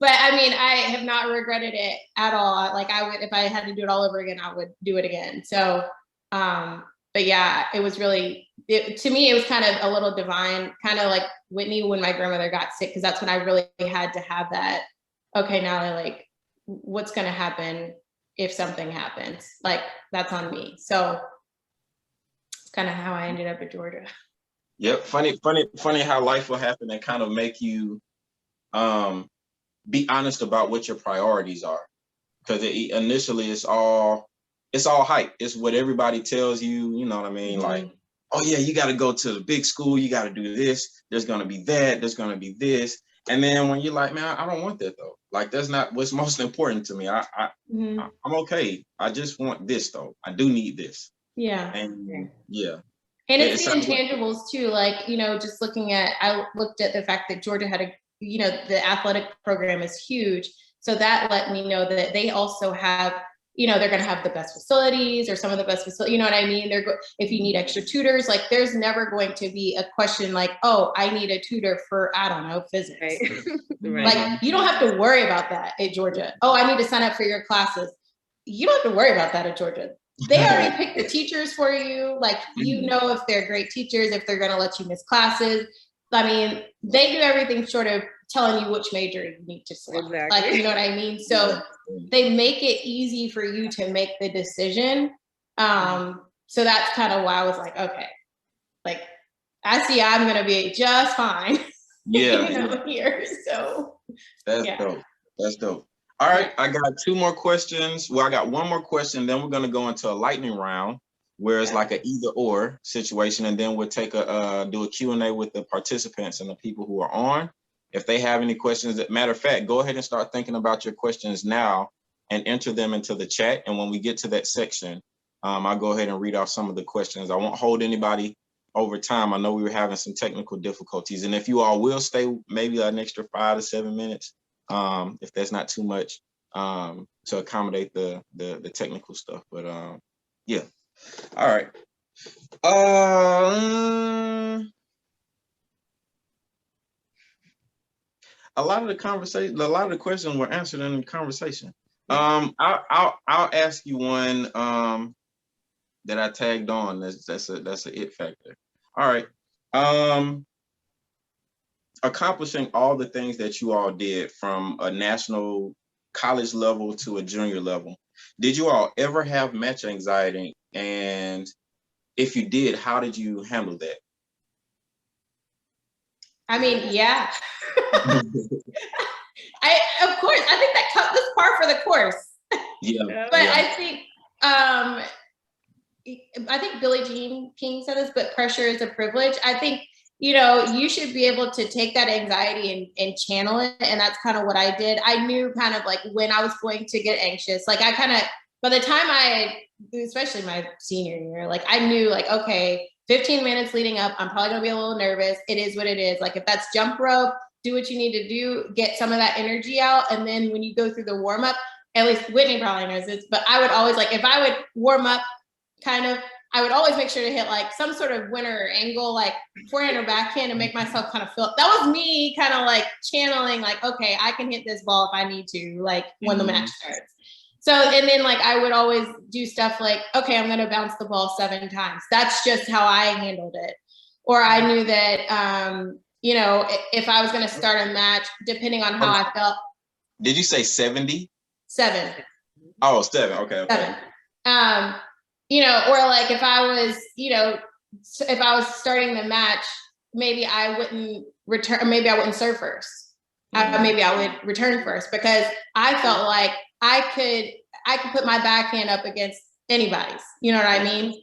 But I mean, I have not regretted it at all. Like I would, if I had to do it all over again, I would do it again. So, but yeah, it was really, to me, it was kind of a little divine, kind of like Whitney when my grandmother got sick, because that's when I really had to have that, okay, now I like, what's going to happen if something happens? Like, that's on me. So it's kind of how I ended up at Georgia. Yep. Funny how life will happen and kind of make you be honest about what your priorities are. Because initially it's all hype. It's what everybody tells you, you know what I mean? Mm-hmm. Like, oh yeah, you got to go to the big school. You got to do this. There's going to be that. There's going to be this. And then when you're like, man, I don't want that though. Like, that's not what's most important to me. I'm okay. I just want this though. I do need this. Yeah. And yeah. And it's the intangibles too. Like, you know, just I looked at the fact that Georgia had you know, the athletic program is huge. So that let me know that they also have, you know, they're going to have the best facilities or some of the best facilities, you know what I mean? If you need extra tutors, like there's never going to be a question like, oh, I need a tutor for, I don't know, physics. Right. Like you don't have to worry about that at Georgia. Oh, I need to sign up for your classes. You don't have to worry about that at Georgia. They already pick the teachers for you. Like, you know, if they're great teachers, if they're going to let you miss classes. I mean, they do everything short of telling you which major you need to select. Exactly. Like, you know what I mean? So they make it easy for you to make the decision. So that's kind of why I was like, okay, like I see I'm going to be just fine. Yeah. you know, here. So that's dope. That's dope. All right. I got 2 more questions. Well, I got 1 more question. Then we're going to go into a lightning round where it's like an either or situation. And then we'll take do a Q&A with the participants and the people who are on. If they have any questions, matter of fact, go ahead and start thinking about your questions now and enter them into the chat. And when we get to that section, I'll go ahead and read off some of the questions. I won't hold anybody over time. I know we were having some technical difficulties. And if you all will stay maybe an extra 5 to 7 minutes, if that's not too much, to accommodate the technical stuff. But yeah. All right. A lot of the questions were answered in the conversation. I'll ask you one that I tagged on. That's a it factor. All right. Accomplishing all the things that you all did from a national college level to a junior level, did you all ever have match anxiety? And if you did, how did you handle that? I mean, yeah. Of course, I think that was par for the course. Yeah. But yeah. I think Billie Jean King said this, but pressure is a privilege. I think, you know, you should be able to take that anxiety and channel it. And that's kind of what I did. I knew kind of like when I was going to get anxious, like I kind of, by the time especially my senior year, like I knew like, okay, 15 minutes leading up, I'm probably gonna be a little nervous. It is what it is. Like if that's jump rope, do what you need to do, get some of that energy out. And then when you go through the warm up, at least Whitney probably knows this, but I would always like, if I would warm up kind of, I would always make sure to hit like some sort of winner angle, like forehand or backhand, and make myself kind of feel, that was me kind of like channeling like, okay, I can hit this ball if I need to, like when the match starts. So, and then like, I would always do stuff like, okay, I'm going to bounce the ball 7 times. That's just how I handled it. Or I knew that, you know, if I was going to start a match, depending on how I felt. Did you say 70? 7. Oh, 7. Okay. 7. You know, or like if I was, you know, if I was starting the match, maybe I wouldn't return, maybe I wouldn't serve first. Maybe I would return first, because I felt like I could put my backhand up against anybody's, you know what I mean?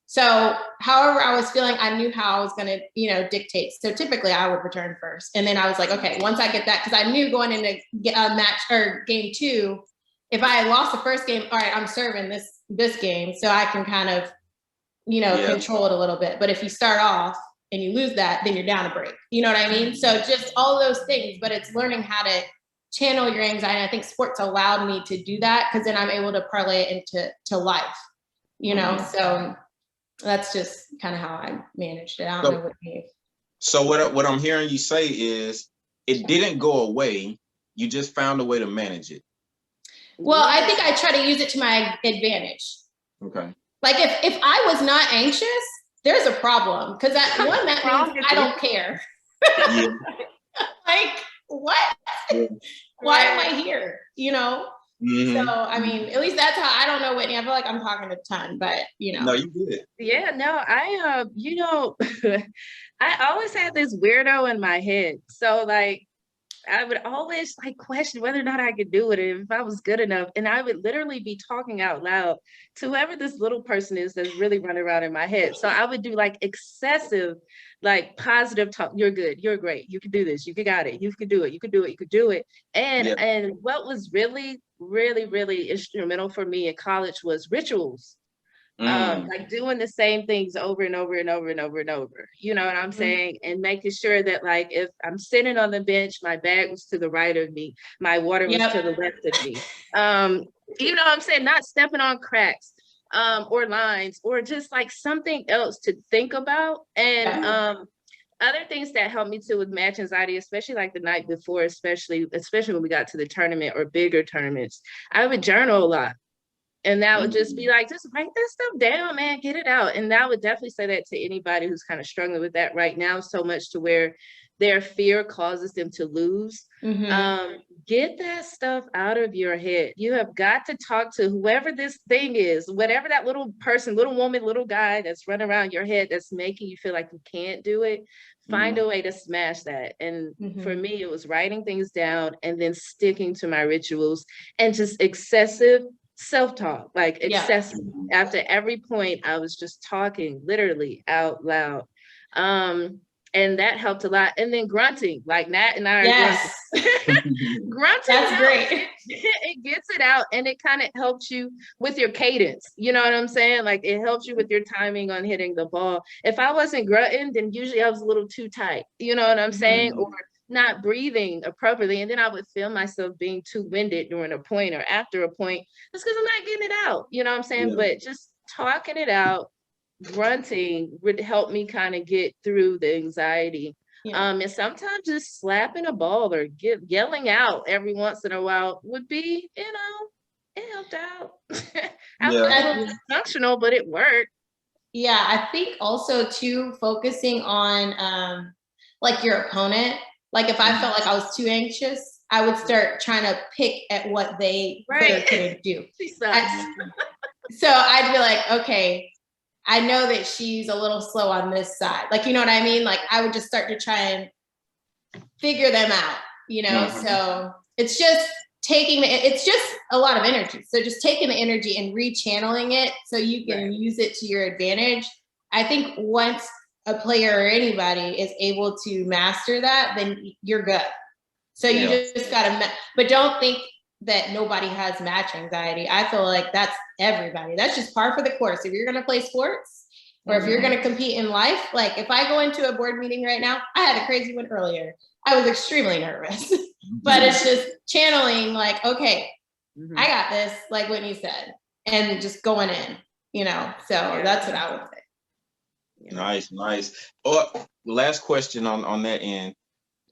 So however I was feeling, I knew how I was going to, you know, dictate. So typically I would return first. And then I was like, okay, once I get that, because I knew going into a match or game 2, if I had lost the first game, all right, I'm serving this game. So I can kind of, you know, control it a little bit. But if you start off and you lose that, then you're down a break. You know what I mean? So just all those things, but it's learning how to channel your anxiety. I think sports allowed me to do that, because then I'm able to parlay it into life, you know? So that's just kind of how I managed it. I don't know what you. So what I'm hearing you say is it didn't go away. You just found a way to manage it. Well, I think I try to use it to my advantage. Okay. Like if I was not anxious, there's a problem, because that means I don't care. Yeah. Like what? Yeah. Why am I here? You know? So I mean, at least that's how, I don't know, Whitney. I feel like I'm talking a ton, but you know. No, you did. Yeah, no, I you know, I always had this weirdo in my head. So like I would always like question whether or not I could do it, if I was good enough. And I would literally be talking out loud to whoever this little person is that's really running around in my head. So I would do like excessive, like positive talk. You're good. You're great. You can do this. You got it. You can do it. You can do it. You could do it. And what was really, really, really instrumental for me in college was rituals. Like doing the same things over and over and over and over and over, you know what I'm saying? And making sure that like, if I'm sitting on the bench, my bag was to the right of me, my water was to the left of me. You know what I'm saying? Not stepping on cracks, or lines, or just like something else to think about. And other things that helped me too with match anxiety, especially like the night before, especially when we got to the tournament or bigger tournaments, I would journal a lot. And that would just be like, just write that stuff down, man, get it out. And I would definitely say that to anybody who's kind of struggling with that right now, so much to where their fear causes them to lose. Get that stuff out of your head. You have got to talk to whoever this thing is, whatever that little person, little woman, little guy that's running around your head that's making you feel like you can't do it. Find a way to smash that. And for me, it was writing things down and then sticking to my rituals and just excessive self-talk, like excessive. After every point, I was just talking literally out loud. And that helped a lot. And then grunting, like Nat and I are grunting. Grunting, that's great. It gets it out, and it kind of helps you with your cadence. You know what I'm saying? Like it helps you with your timing on hitting the ball. If I wasn't grunting, then usually I was a little too tight. You know what I'm saying? Or not breathing appropriately, and then I would feel myself being too winded during a point or after a point. That's because I'm not getting it out. You know what I'm saying? But just talking it out, grunting would help me kind of get through the anxiety. And sometimes just slapping a ball or yelling out every once in a while would be, you know, it helped out. I was a little dysfunctional, but it worked. Yeah, I think also too, focusing on like your opponent. Like if I felt like I was too anxious, I would start trying to pick at what they could or couldn't do. So I'd be like, okay, I know that she's a little slow on this side. Like, you know what I mean? Like I would just start to try and figure them out, you know? So it's just it's just a lot of energy. So just taking the energy and rechanneling it so you can use it to your advantage. I think once a player or anybody is able to master that, then you're good. So you just gotta, but don't think that nobody has match anxiety. I feel like that's everybody. That's just par for the course. If you're gonna play sports, Or if you're going to compete in life, like if I go into a board meeting right now, I had a crazy one earlier. I was extremely nervous, but it's just channeling like, okay, I got this, like Whitney said, and just going in, so that's what I would say. Nice. Oh, last question on that end.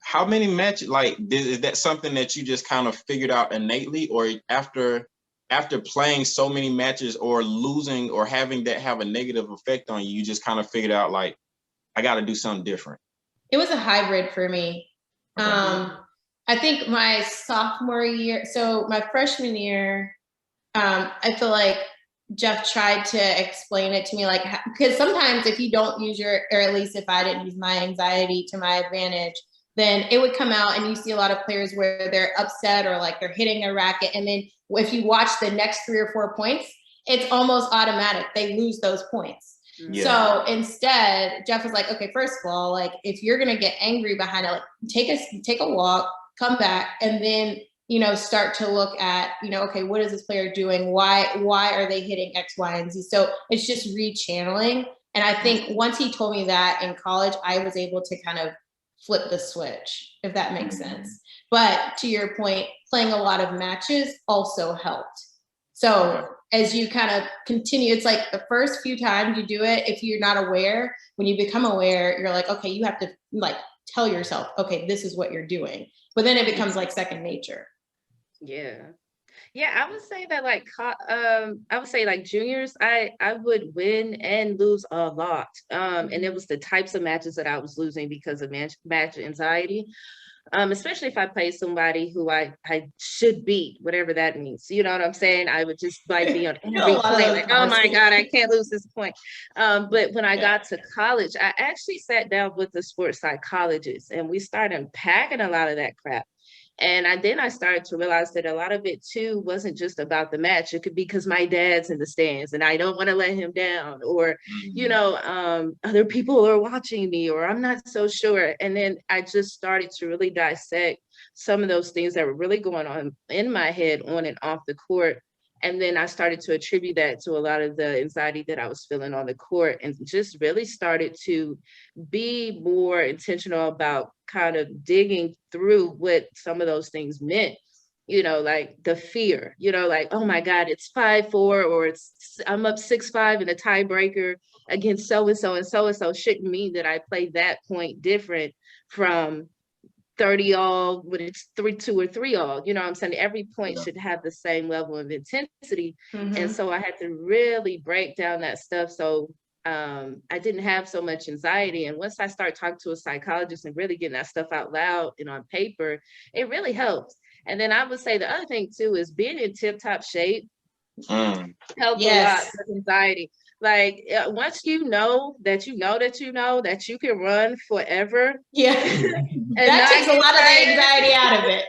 How many matches, like, is that something that you just kind of figured out innately, or after playing so many matches or losing or having that have a negative effect on you, you just kind of figured out like, I got to do something different? It was a hybrid for me. Okay. I think my sophomore year, so my freshman year, I feel like Jeff tried to explain it to me, like, because sometimes if you don't use or at least if I didn't use my anxiety to my advantage, then it would come out and you see a lot of players where they're upset or like they're hitting their racket. And then if you watch the next 3 or 4 points, it's almost automatic. They lose those points. Yeah. So instead, Jeff was like, okay, first of all, like if you're going to get angry behind it, like take a walk, come back, and then, start to look at, okay, what is this player doing? Why are they hitting X, Y, and Z? So it's just rechanneling. And I think once he told me that in college, I was able to kind of flip the switch, if that makes sense. But to your point, playing a lot of matches also helped. So as you kind of continue, it's like the first few times you do it, if you're not aware, when you become aware, you're like, okay, you have to like tell yourself, okay, this is what you're doing. But then it becomes like second nature. Yeah, I would say that like juniors, I would win and lose a lot. And it was the types of matches that I was losing because of match anxiety. Especially if I play somebody who I should beat, whatever that means. You know what I'm saying? I would just like be on every play, like, oh my God, I can't lose this point. But when I got to college, I actually sat down with a sports psychologist and we started unpacking a lot of that crap. And then I started to realize that a lot of it too wasn't just about the match. It could be because my dad's in the stands and I don't want to let him down, or, other people are watching me, or I'm not so sure. And then I just started to really dissect some of those things that were really going on in my head on and off the court. And then I started to attribute that to a lot of the anxiety that I was feeling on the court, and just really started to be more intentional about kind of digging through what some of those things meant, like the fear, like, oh my God, it's 5-4, or I'm up 6-5 in a tiebreaker against so-and-so, and so-and-so shouldn't mean that I play that point different from 30 all when it's 3-2 or 3 all. You know what I'm saying? Every point should have the same level of intensity. And so I had to really break down that stuff. So I didn't have so much anxiety. And once I started talking to a psychologist and really getting that stuff out loud and on paper, it really helps. And then I would say the other thing too is being in tip-top shape helps a lot with anxiety. Like once you know that you can run forever. Yeah. And that takes a lot of the anxiety out of it.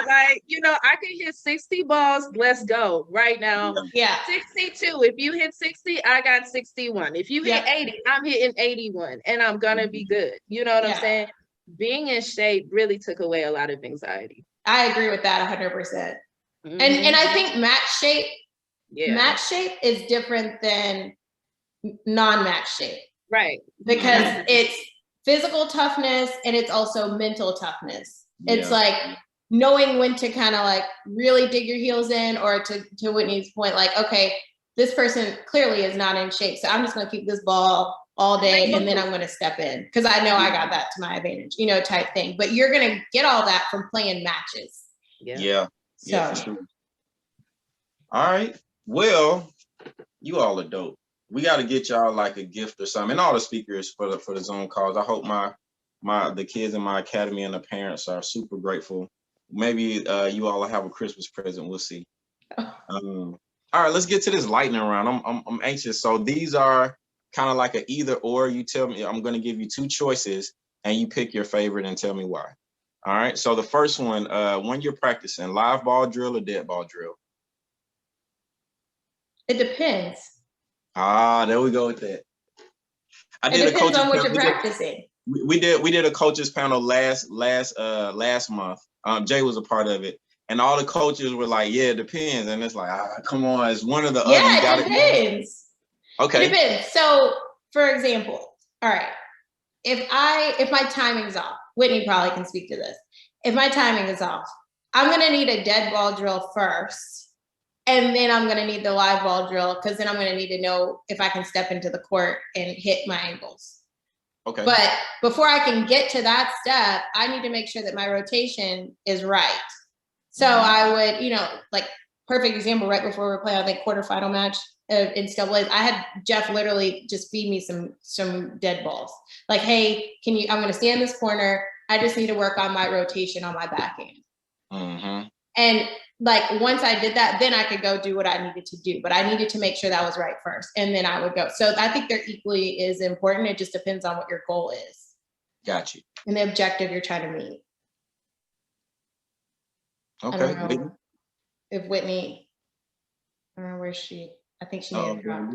Like, I can hit 60 balls. Let's go right now. Yeah. 62. If you hit 60, I got 61. If you hit 80, I'm hitting 81 and I'm going to be good. You know what I'm saying? Being in shape really took away a lot of anxiety. I agree with that 100%. And I think match shape is different than non-match shape. Right. Because it's physical toughness and it's also mental toughness. It's like knowing when to kind of like really dig your heels in, or to Whitney's point, like, okay, this person clearly is not in shape, so I'm just going to keep this ball all day and then I'm going to step in because I know I got that to my advantage, type thing. But you're going to get all that from playing matches. Yeah, for sure. All right. Well, you all are dope. We got to get y'all like a gift or something, and all the speakers for the Zoom calls. I hope the kids in my academy and the parents are super grateful. Maybe you all will have a Christmas present. We'll see. All right, let's get to this lightning round. I'm anxious. So these are kind of like an either or. You tell me. I'm going to give you 2 choices, and you pick your favorite and tell me why. All right. So the first one, when you're practicing, live ball drill or dead ball drill? It depends. There we go with that. It depends on what you're practicing. We did a coaches panel last month. Jay was a part of it, and all the coaches were like, "Yeah, it depends." And it's like, come on, it's one or the other. Yeah, it depends. Okay. It depends. So, for example, all right, if my timing's off, Whitney probably can speak to this. If my timing is off, I'm gonna need a dead ball drill first, and then I'm gonna need the live ball drill because then I'm gonna need to know if I can step into the court and hit my ankles. Okay. But before I can get to that step, I need to make sure that my rotation is right. So I would, like perfect example, right before we were playing, I think quarterfinal match in NCAA, I had Jeff literally just feed me some dead balls. Like, hey, I'm going to stand in this corner. I just need to work on my rotation on my backhand. And like, once I did that, then I could go do what I needed to do. But I needed to make sure that was right first. And then I would go. So I think they're equally as important. It just depends on what your goal is. Got you. And the objective you're trying to meet. Okay. I don't know if Whitney, I don't know where I think she may have dropped.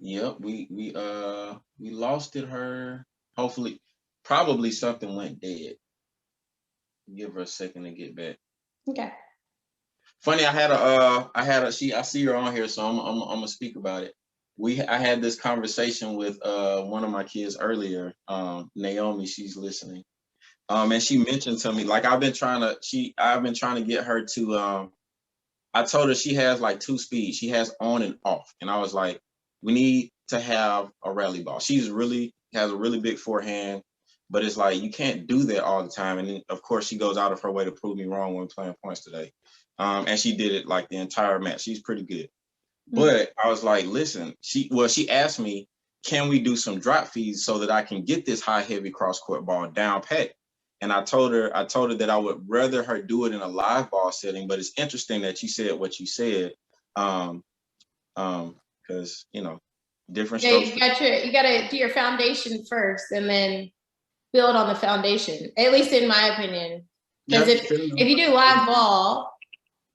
Yep, we lost it her. Hopefully, probably something went dead. Give her a second to get back. Okay. Funny, I see her on here, so I'm gonna speak about it. I had this conversation with one of my kids earlier, Naomi, she's listening. And she mentioned to me, like I've been trying to get her to I told her she has like 2 speeds. She has on and off. And I was like, we need to have a rally ball. Has a really big forehand, but it's like you can't do that all the time. And then, of course, she goes out of her way to prove me wrong when playing points today. And she did it like the entire match. She's pretty good. But I was like, listen, she asked me, can we do some drop feeds so that I can get this high heavy cross court ball down pat? And I told her that I would rather her do it in a live ball setting, but it's interesting that you said what you said. Because different strokes. You gotta do your foundation first and then build on the foundation, at least in my opinion. Because if you do live ball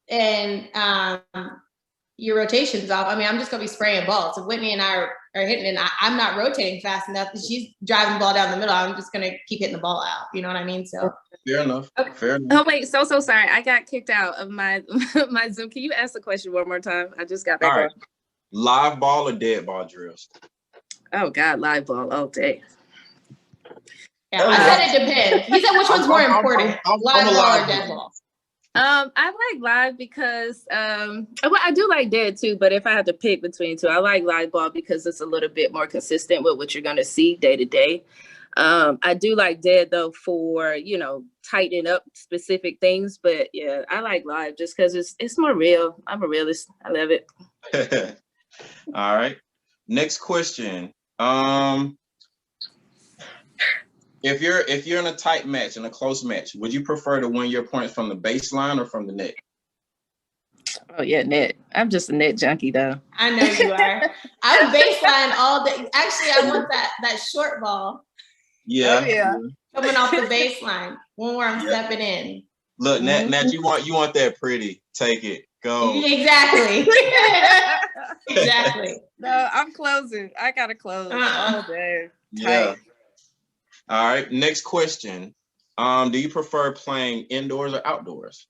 and your rotation's off, I mean, I'm just gonna be spraying balls. If Whitney and I are hitting and I'm not rotating fast enough, she's driving the ball down the middle, I'm just gonna keep hitting the ball out. You know what I mean? So fair enough. Okay. Fair enough. Oh wait, so sorry. I got kicked out of my my Zoom. Can you ask the question one more time? I just got back on. All right. Live ball or dead ball drills? Oh God, live ball all day. Yeah, I said it depends. He said which one's more important, live ball or dead ball? I like live because well, I do like dead too, but if I have to pick between two, I like live ball because it's a little bit more consistent with what you're going to see day to day. I do like dead though for, tightening up specific things, but yeah, I like live just because it's more real. I'm a realist. I love it. All right. Next question. If you're in a tight match, in a close match, would you prefer to win your points from the baseline or from the net? Oh yeah, net. I'm just a net junkie though. I know you are. I'm baseline all day. Actually, I want that short ball. Yeah. Oh, yeah. Coming off the baseline when I'm stepping in. Look, Nat, you want that pretty. Take it. Go. Exactly. Exactly. No, I'm closing. I gotta close all day. Yeah. All right. Next question. Do you prefer playing indoors or outdoors?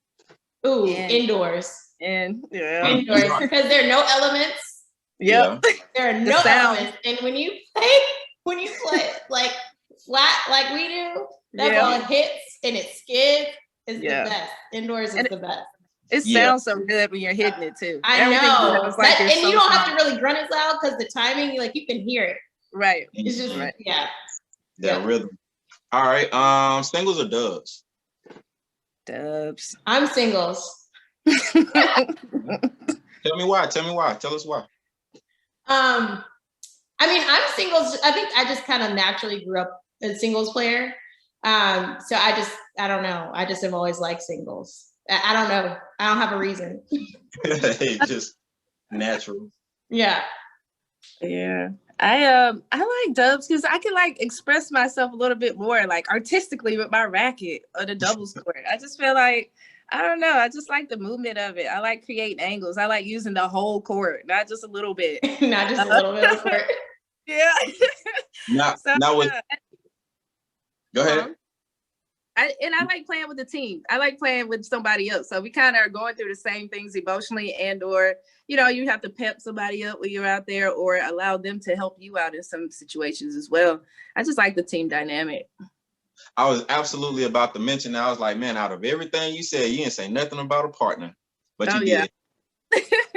Ooh, indoors. Indoors because there are no elements. Yep. Yeah. There are no elements, and when you play like flat like we do, that ball hits and it skids. Is the best. Indoors is the best. It sounds so good when you're hitting it too. I know. And you don't have to really grunt as loud because the timing, like you can hear it. Right. It's just that rhythm. All right. Singles or dubs? Dubs. I'm singles. Tell me why. Tell us why. I mean, I'm singles. I think I just kind of naturally grew up as a singles player. So I don't know. I just have always liked singles. I don't know. I don't have a reason. Just natural. Yeah. Yeah. I like dubs because I can like express myself a little bit more like artistically with my racket or the doubles court. I just feel like, I don't know. I just like the movement of it. I like creating angles. I like using the whole court, not just a little bit. Not just a little bit of court. Yeah. Go ahead. I like playing with the team. I like playing with somebody else. So we kind of are going through the same things emotionally, and or you have to pep somebody up when you're out there, or allow them to help you out in some situations as well. I just like the team dynamic. I was absolutely about to mention that. I was like, man, out of everything you said, you didn't say nothing about a partner, but you did.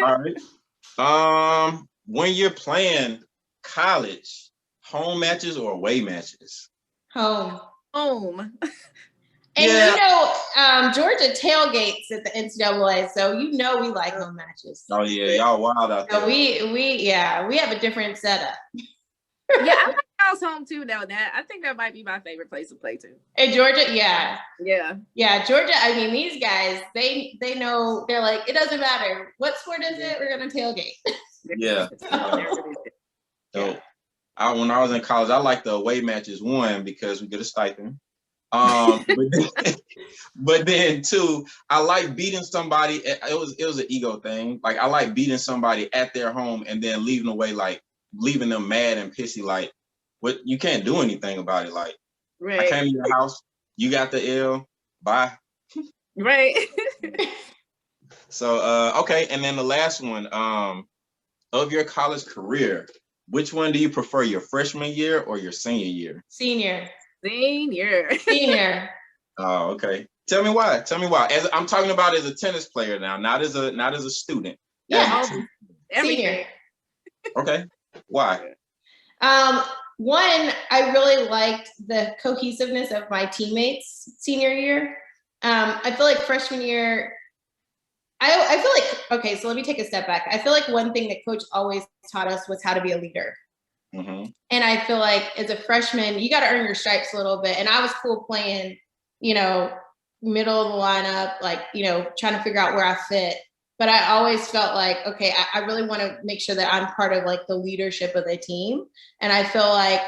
All right. When you're playing college, home matches or away matches? Home. And Georgia tailgates at the NCAA, so we like home matches. Oh yeah, y'all wild out there. So we have a different setup. Yeah, I like y'all's home too. Now that I think that might be my favorite place to play too. In Georgia, yeah, Georgia. I mean, these guys, they know. They're like, it doesn't matter what sport is it. We're gonna tailgate. Yeah. So when I was in college, I liked the away matches. One, because we get a stipend. But then two, I like beating somebody. It was an ego thing. Like I like beating somebody at their home and then leaving them mad and pissy. Like, what? You can't do anything about it. Like, I came to your house, you got the L, bye. Right. So okay, and then the last one, of your college career, which one do you prefer, your freshman year or your senior year? Senior. Oh, okay. Tell me why. As I'm talking about as a tennis player now, not as a student. Yeah. Senior. Okay. Why? One, I really liked the cohesiveness of my teammates senior year. I feel like freshman year, I feel like, okay, so let me take a step back. I feel like one thing that coach always taught us was how to be a leader. Mm-hmm. And I feel like as a freshman, you got to earn your stripes a little bit. And I was cool playing, middle of the lineup, like, trying to figure out where I fit. But I always felt like, okay, I really want to make sure that I'm part of like the leadership of the team. And I feel like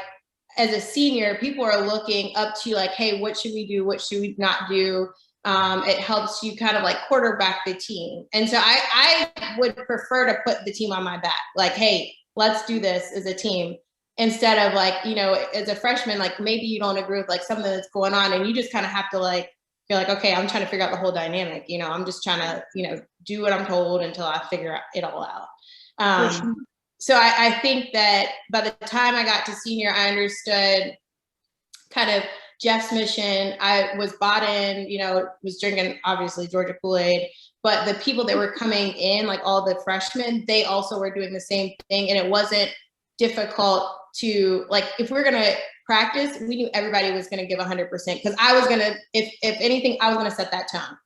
as a senior, people are looking up to you like, hey, what should we do? What should we not do? It helps you kind of like quarterback the team. And so I would prefer to put the team on my back. Like, hey, let's do this as a team. Instead of like, as a freshman, like maybe you don't agree with like something that's going on and you just kind of have to like, you're like, okay, I'm trying to figure out the whole dynamic. I'm just trying to, do what I'm told until I figure it all out. So I think that by the time I got to senior, I understood kind of Jeff's mission. I was bought in, was drinking obviously Georgia Kool-Aid, but the people that were coming in, like all the freshmen, they also were doing the same thing. And it wasn't difficult to like, if we're going to practice, we knew everybody was going to give 100% because I was going to, if anything, I was going to set that tone.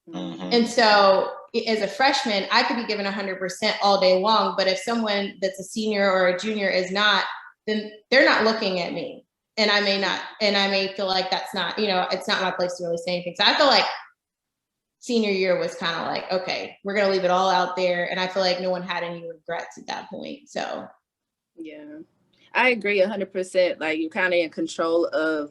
Mm-hmm. And so as a freshman, I could be given 100% all day long. But if someone that's a senior or a junior is not, then they're not looking at me. And I may feel like that's not, it's not my place to really say anything. So I feel like senior year was kind of like, okay, we're going to leave it all out there. And I feel like no one had any regrets at that point. So. Yeah, I agree 100%. Like you're kind of in control of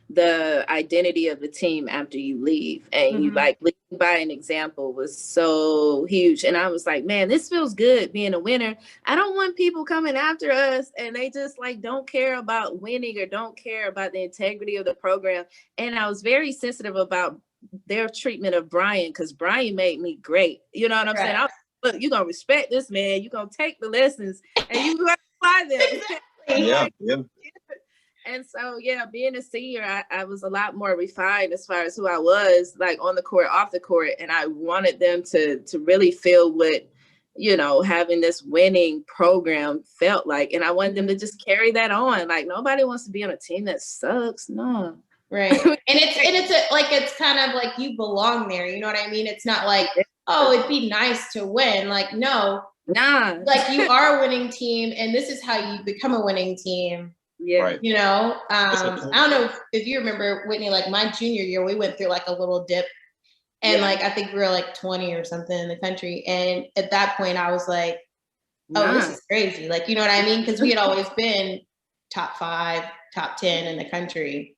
the identity of the team after you leave, and you like leading by an example was so huge. And I was like, man, this feels good being a winner. I don't want people coming after us and they just like don't care about winning or don't care about the integrity of the program. And I was very sensitive about their treatment of Brian because Brian made me great. You know what I'm saying? Look, you're gonna respect this man. You're gonna take the lessons and you're gonna apply them. Yeah. And so, being a senior, I was a lot more refined as far as who I was, like on the court, off the court. And I wanted them to really feel what, having this winning program felt like. And I wanted them to just carry that on. Like nobody wants to be on a team that sucks. No. Right. And it's kind of like you belong there. You know what I mean? It's not like, oh, it'd be nice to win. Like, no. Nah. Like you are a winning team and this is how you become a winning team. Yeah. Right. I don't know if you remember, Whitney, like my junior year, we went through like a little dip and like, I think we were like 20 or something in the country. And at that point I was like, oh, this is crazy. Like, you know what I mean? Because we had always been top 5, top 10 in the country.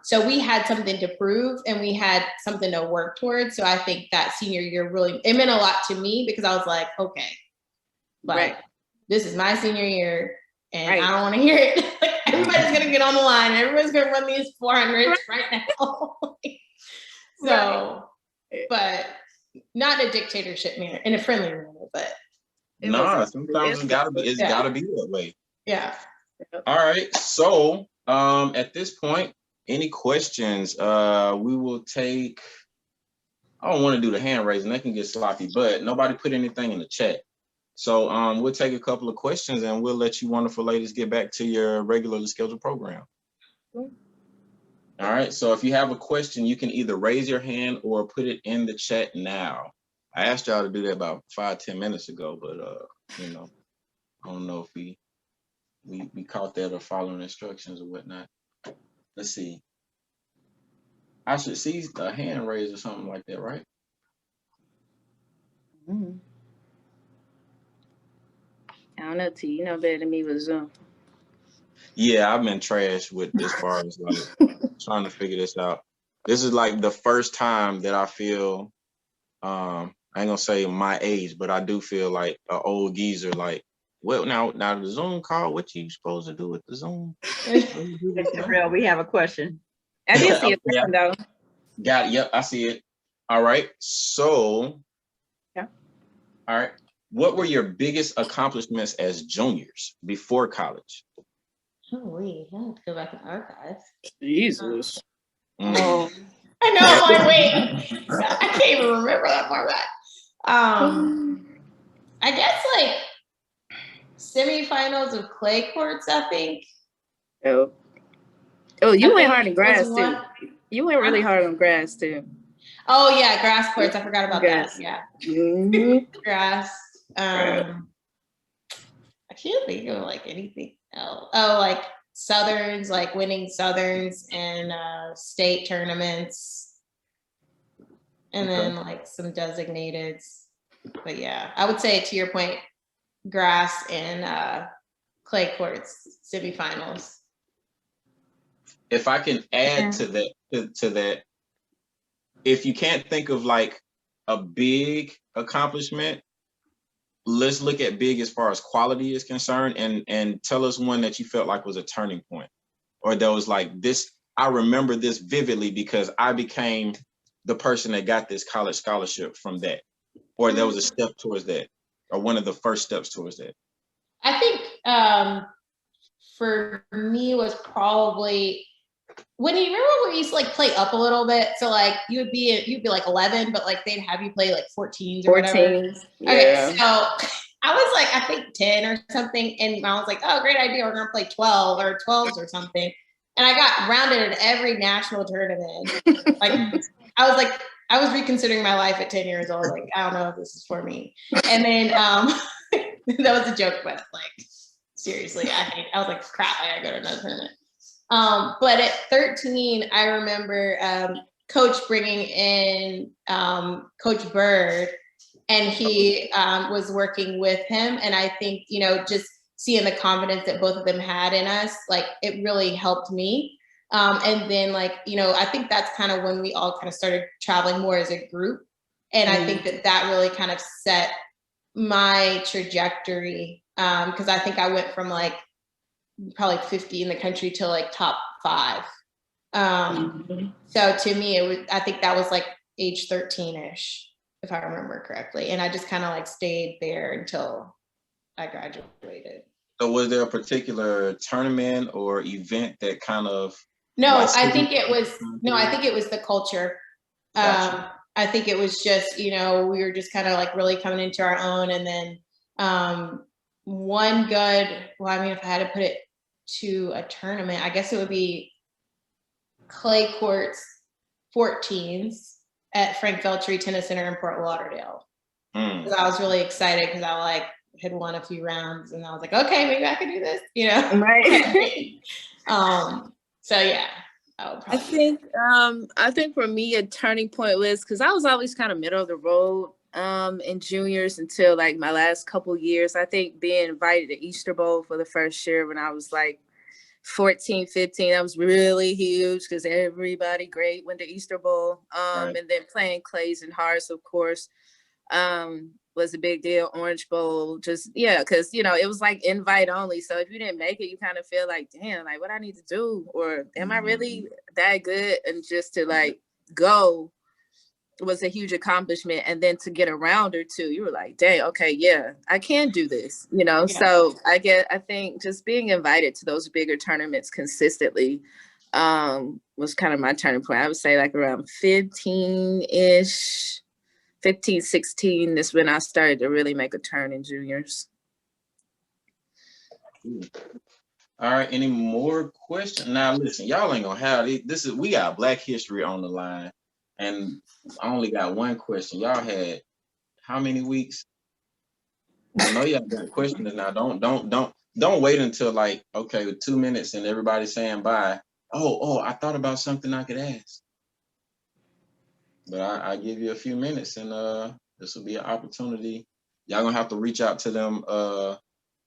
So we had something to prove and we had something to work towards. So I think that senior year really, it meant a lot to me because I was like, okay, like this is my senior year. And I don't want to hear it everybody's gonna get on the line. Everyone's gonna run these 400s right now. So, but not in a dictatorship manner, in a friendly manner, but Nah, sometimes it's gotta be that way. Yeah. All right. So at this point, any questions? We will take, I don't want to do the hand raising, that can get sloppy, but nobody put anything in the chat. So we'll take a couple of questions and we'll let you wonderful ladies get back to your regularly scheduled program. All right. So if you have a question, you can either raise your hand or put it in the chat now. I asked y'all to do that about 5-10 minutes ago, but you know, I don't know if we caught that or following instructions or whatnot. Let's see. I should see a hand raised or something like that, right? I don't know, T. You know better than me with Zoom. Yeah, I've been trash with as far as like trying to figure this out. This is like the first time that I feel, I ain't gonna say my age, but I do feel like an old geezer. Like, well, now the Zoom call, what you supposed to do with the Zoom? Real, we have a question. I did see it though. Got it. Yep, I see it. All right. So, yeah. All right. What were your biggest accomplishments as juniors before college? Oh, wait, I have to go back in archives. Jesus. Oh. I know, I'm like, wait, I can't even remember that part. I guess like semifinals of clay courts, I think. Oh, you went hard on grass too. You went really hard on grass too. Oh yeah, grass courts. I forgot about that. Yeah. Grass. I can't think of like anything else. Oh, like Southerns, like winning Southerns and state tournaments. And then like some designateds. But yeah, I would say to your point, grass and clay courts semifinals. If I can add to that, if you can't think of like a big accomplishment, let's look at big as far as quality is concerned, and tell us one that you felt like was a turning point, or that was like this. I remember this vividly because I became the person that got this college scholarship from that, or there was a step towards that, or one of the first steps towards that. I think for me was probably when you remember when we used to like play up a little bit. So like you'd be like 11, but like they'd have you play like 14s or whatever. Yeah. Okay, so I was like I think 10 or something, and I was like, oh, great idea, we're gonna play 12 or 12s or something. And I got rounded at every national tournament. Like I was reconsidering my life at 10 years old. Like, I don't know if this is for me. And then that was a joke, but like seriously, I was like, crap, I gotta go to another tournament. But at 13, I remember coach bringing in Coach Bird, and he was working with him. And I think, you know, just seeing the confidence that both of them had in us, like it really helped me. And then like, you know, I think that's kind of when we all kind of started traveling more as a group. And I think that really kind of set my trajectory. Because I think I went from like probably 50 in the country to like top 5. So to me, I think that was like age 13-ish, if I remember correctly. And I just kind of like stayed there until I graduated. So was there a particular tournament or event that kind of? No, I think it was the culture. Gotcha. I think it was just, you know, we were just kind of like really coming into our own. And then one good, well, I mean, if I had to put it to a tournament, I guess it would be clay courts 14s at Frank Feltree Tennis Center in Fort Lauderdale. Because I was really excited because I like had won a few rounds, and I was like, okay, maybe I can do this, you know? Right. So yeah. I think for me a turning point was because I was always kind of middle of the road in juniors until like my last couple years. I think being invited to Easter Bowl for the first year when I was like 14, 15, that was really huge because everybody great went to Easter Bowl. And then playing clays and hearts, of course. was a big deal. Orange Bowl, just, yeah, because, you know, it was like invite only. So if you didn't make it, you kind of feel like, damn, like what I need to do, or am I really that good? And just to like go was a huge accomplishment. And then to get around her too, you were like, dang, okay, yeah, I can do this, you know? Yeah. So I think just being invited to those bigger tournaments consistently was kind of my turning point. I would say like around 15-ish, 15, 16 is when I started to really make a turn in juniors. All right, any more questions? Now listen, y'all ain't gonna have this. We got Black History on the line, and I only got one question. Y'all had how many weeks? I know y'all got questions now. Don't wait until like, okay, 2 minutes and everybody's saying bye. Oh, I thought about something I could ask. But I give you a few minutes, and this will be an opportunity. Y'all gonna have to reach out to them. I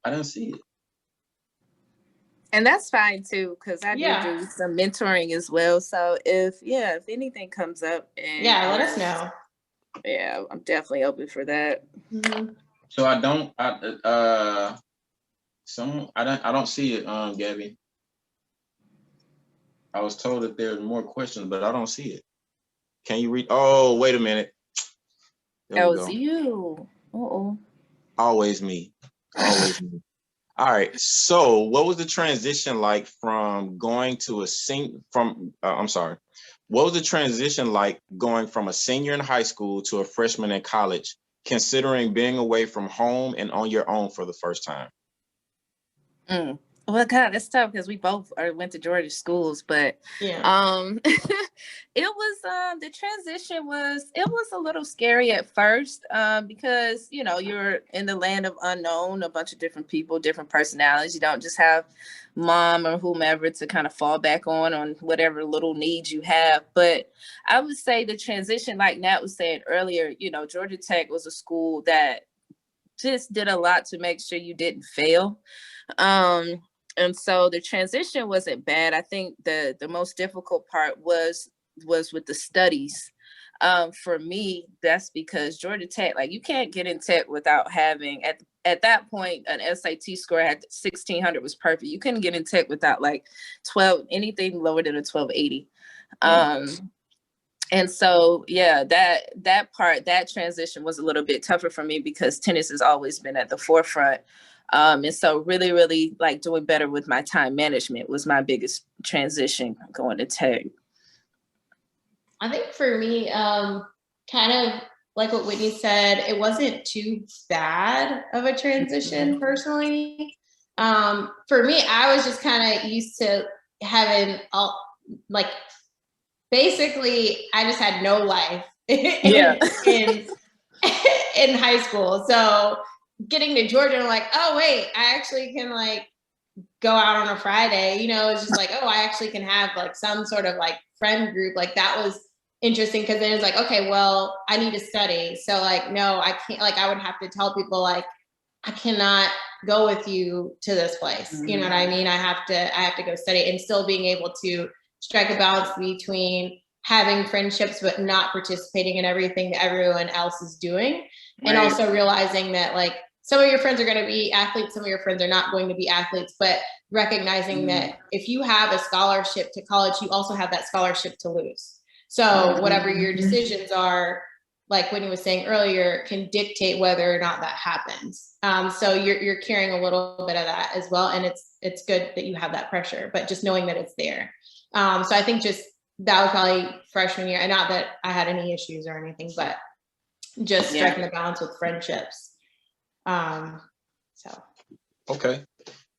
didn't see it. And that's fine too, because I do some mentoring as well. So if anything comes up, and let us know. Yeah, I'm definitely open for that. Mm-hmm. So I don't see it, Gabby. I was told that there's more questions, but I don't see it. Can you read? Oh, wait a minute. That was you. Always me. Always me. All right. So, what was the transition like from going to a What was the transition like going from a senior in high school to a freshman in college, considering being away from home and on your own for the first time? Well, God, that's tough because we both went to Georgia schools, but it was the transition was a little scary at first because you know you're in the land of unknown, a bunch of different people, different personalities. You don't just have mom or whomever to kind of fall back on whatever little needs you have. But I would say the transition, like Nat was saying earlier, you know, Georgia Tech was a school that just did a lot to make sure you didn't fail. And so the transition wasn't bad. I think the most difficult part was with the studies. For me, that's because Georgia Tech, like you can't get in Tech without having at that point an SAT score had 1600 was perfect. You couldn't get in Tech without like 12, anything lower than a 1280. And so, yeah, that transition was a little bit tougher for me because tennis has always been at the forefront. And so really, really like doing better with my time management was my biggest transition going to Tech. I think for me, kind of like what Whitney said, it wasn't too bad of a transition personally. For me, I was just kind of used to having basically I just had no life in high school. So getting to Georgia, I'm like, oh wait, I actually can like go out on a Friday, you know, it's just like, oh, I actually can have like some sort of like friend group. Like that was interesting because then it's like, okay, well, I need to study. So like, no, I can't, like I would have to tell people like, I cannot go with you to this place. You know what I mean? I have to go study, and still being able to strike a balance between having friendships but not participating in everything that everyone else is doing. And also realizing that like some of your friends are going to be athletes, some of your friends are not going to be athletes, but recognizing that if you have a scholarship to college, you also have that scholarship to lose. So whatever your decisions are, like Whitney was saying earlier, can dictate whether or not that happens. So you're carrying a little bit of that as well. And it's good that you have that pressure, but just knowing that it's there. So I think just that was probably freshman year, and not that I had any issues or anything, but just striking the balance with friendships. Okay.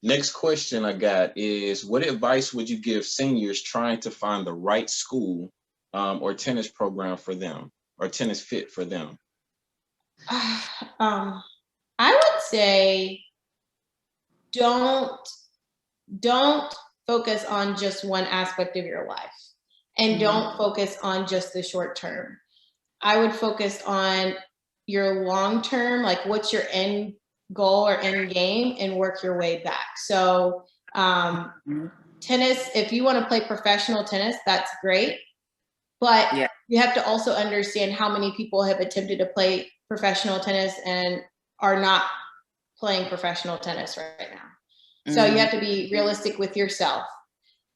Next question I got is, what advice would you give seniors trying to find the right school or tennis program for them, or tennis fit for them? I would say don't focus on just one aspect of your life, and don't focus on just the short term. I would focus on your long term, like what's your end goal or end game, and work your way back. So tennis, if you want to play professional tennis, that's great. But you have to also understand how many people have attempted to play professional tennis and are not playing professional tennis right now. So you have to be realistic with yourself.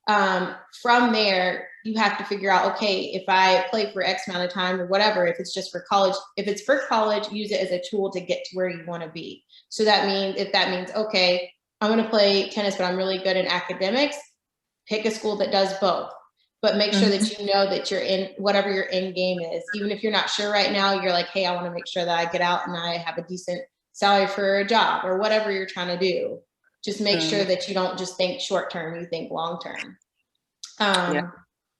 From there, you have to figure out, okay, if I play for X amount of time or whatever, if it's just for college, if it's for college, use it as a tool to get to where you want to be. So that means, if that means, okay, I'm going to play tennis, but I'm really good in academics, pick a school that does both. But make sure that you know that you're in whatever your end game is. Even if you're not sure right now, you're like, hey, I want to make sure that I get out and I have a decent salary for a job or whatever you're trying to do. Just make sure that you don't just think short term, you think long term.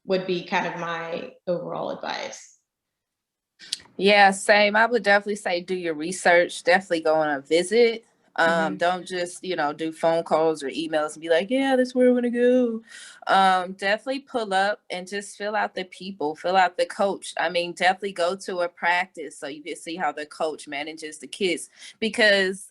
Would be kind of my overall advice. Yeah, same. I would definitely say do your research. Definitely go on a visit. Don't just, do phone calls or emails and be like, yeah, that's where I want to go. Definitely pull up and just fill out the people, fill out the coach. I mean, definitely go to a practice so you can see how the coach manages the kids, because,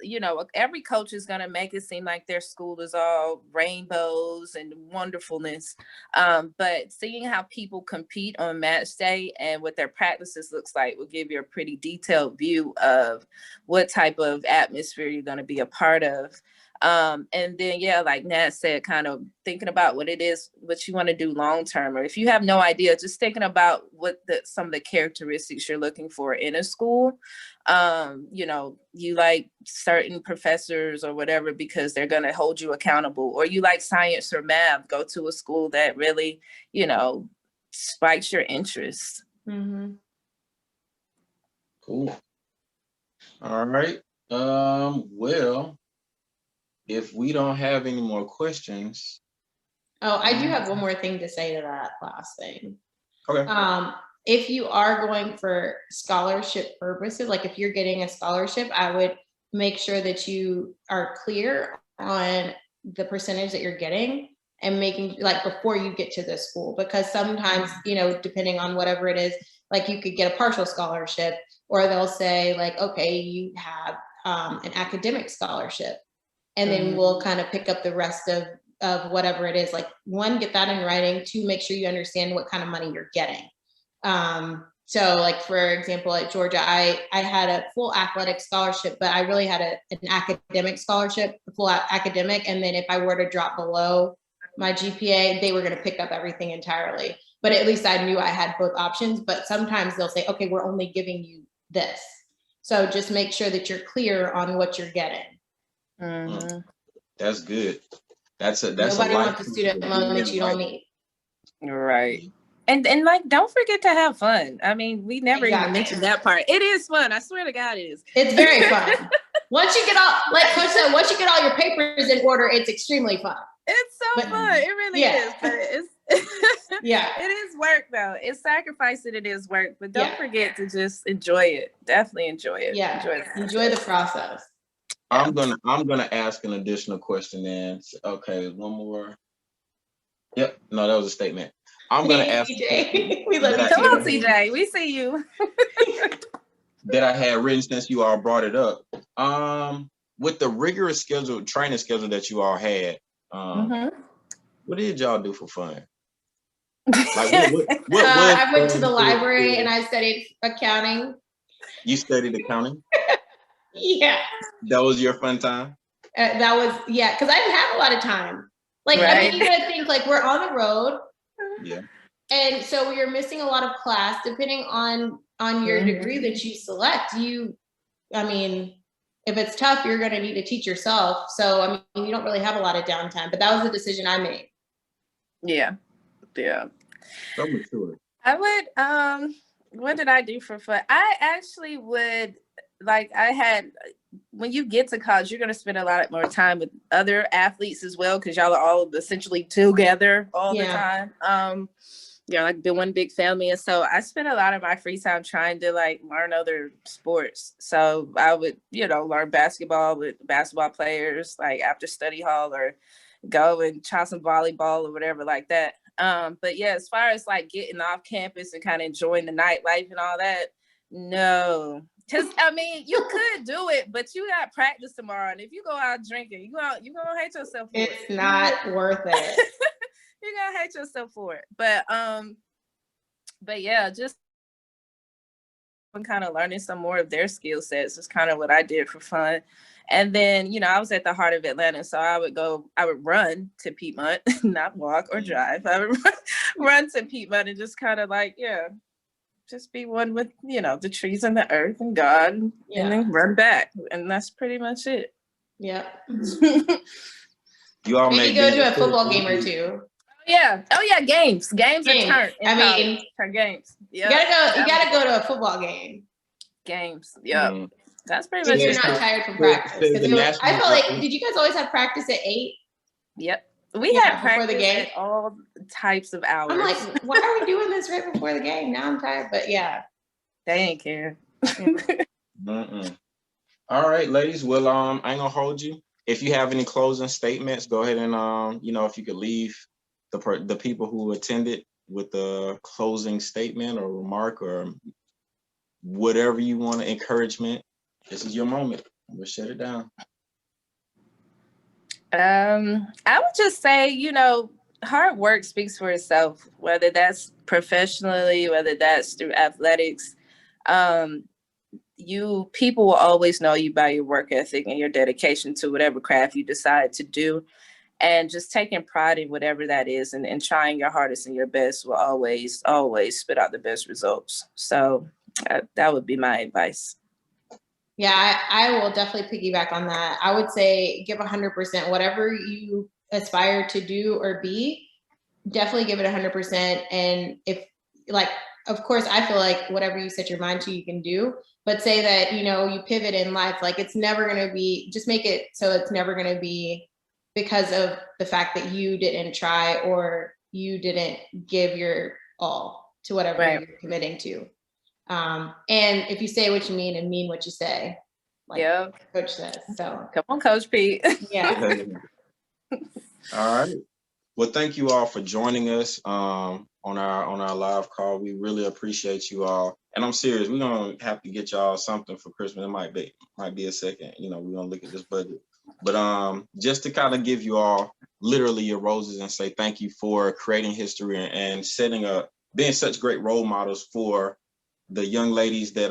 every coach is going to make it seem like their school is all rainbows and wonderfulness. But seeing how people compete on match day and what their practices looks like will give you a pretty detailed view of what type of atmosphere you're going to be a part of. And then, like Nat said, kind of thinking about what it is, what you want to do long term, or if you have no idea, just thinking about what some of the characteristics you're looking for in a school. You like certain professors or whatever because they're going to hold you accountable, or you like science or math, go to a school that really, spikes your interest. Cool. All right. Well, if we don't have any more questions. Oh, I do have one more thing to say to that last thing. Okay. If you are going for scholarship purposes, like if you're getting a scholarship, I would make sure that you are clear on the percentage that you're getting and making, like, before you get to the school, because sometimes, depending on whatever it is, like you could get a partial scholarship, or they'll say like, okay, you have an academic scholarship, and then we'll kind of pick up the rest of whatever it is. Like, one, get that in writing. Two, make sure you understand what kind of money you're getting. So like, for example, at Georgia, I had a full athletic scholarship, but I really had an academic scholarship, a full academic. And then if I were to drop below my GPA, they were going to pick up everything entirely. But at least I knew I had both options. But sometimes they'll say, okay, we're only giving you this. So just make sure that you're clear on what you're getting. That's good. Nobody wants a student loan that you don't need. Right. And like, don't forget to have fun. I mean, we never even mentioned that part. It is fun. I swear to God, it is. It's very fun. Once you get all, like Coach said, once you get all your papers in order, it's extremely fun. It's so fun. It really is. But it's it is work though. It's sacrifice and it is work. But don't forget to just enjoy it. Definitely enjoy it. Yeah. Enjoy the process. I'm gonna ask an additional question then. Okay, one more. Yep. No, that was a statement. I'm gonna ask. CJ. We love you. Come on, CJ. We see you. That I had written since you all brought it up. With the rigorous training schedule that you all had, what did y'all do for fun? Like, I went to the library and I studied accounting. You studied accounting? Yeah. That was your fun time? That was, because I didn't have a lot of time. Like, I mean, you gotta think, like, we're on the road. Yeah. And so you're missing a lot of class, depending on your degree that you select. I mean, if it's tough, you're gonna need to teach yourself. So, I mean, you don't really have a lot of downtime, but that was the decision I made. Yeah. So mature. I would, what did I do for fun? I actually would, when you get to college, you're going to spend a lot more time with other athletes as well, because y'all are all essentially together all the time. Like the one big family. And so I spent a lot of my free time trying to learn other sports. So I would, learn basketball with basketball players, like after study hall, or go and try some volleyball or whatever like that. But yeah, as far as getting off campus and kind of enjoying the nightlife and all that, no. Because I mean, you could do it, but you got practice tomorrow, and if you go out drinking, you're gonna hate yourself for it. It's not worth it. You're gonna hate yourself for it. But yeah, just and kind of learning some more of their skill sets is kind of what I did for fun. And then, you know, I was at the heart of Atlanta, so I would run to Piedmont, not walk or drive. I would run to Piedmont and just kind of like, yeah, just be one with, you know, the trees and the earth and God, and then run back. And that's pretty much it. Yeah. You all Maybe may go be to a football game or two. Yeah. Oh yeah, games. Games are turned. I mean, games. Yeah. You gotta go to a football game. Games. Yeah. Mhm. That's pretty So much you're it. not tired from So practice. the national- I felt like, did you guys always have practice at 8? Yep. We Yeah, had before the practice game. at all types of hours. I'm like, why are we doing this right before the game? Now I'm tired, but yeah. They ain't care. Mm-mm. All right, ladies. Well, I ain't gonna hold you. If you have any closing statements, go ahead and you know, if you could leave the people who attended with a closing statement or remark or whatever you want, encouragement. This is your moment. We'll shut it down. I would just say, you know, hard work speaks for itself, whether that's professionally, whether that's through athletics. People will always know you by your work ethic and your dedication to whatever craft you decide to do. And just taking pride in whatever that is and trying your hardest and your best will always, always spit out the best results. So that would be my advice. Yeah, I will definitely piggyback on that. I would say give 100%. Whatever you aspire to do or be, definitely give it 100%. And if, like, of course, I feel like whatever you set your mind to, you can do. But say that, you know, you pivot in life, like it's never going to be, just make it so it's never going to be because of the fact that you didn't try or you didn't give your all to whatever you're committing to. And if you say what you mean and mean what you say, like Coach says. So come on, Coach Pete. Yeah. All right. Well, thank you all for joining us on our live call. We really appreciate you all. And I'm serious, we're gonna have to get y'all something for Christmas. It might be a second. You know, we're gonna look at this budget. But just to kind of give you all literally your roses and say thank you for creating history and setting up, being such great role models for the young ladies that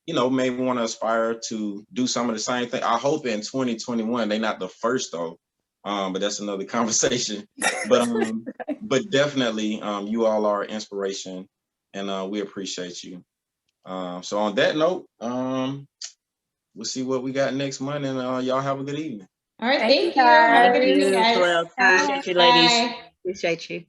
you know, maybe want to aspire to do some of the same thing. I hope in 2021 they're not the first though. But that's another conversation. But definitely you all are inspiration and we appreciate you. So on that note, we'll see what we got next month, and y'all have a good evening. All right, thank you. Have a good evening, guys. Appreciate you, ladies. Appreciate you.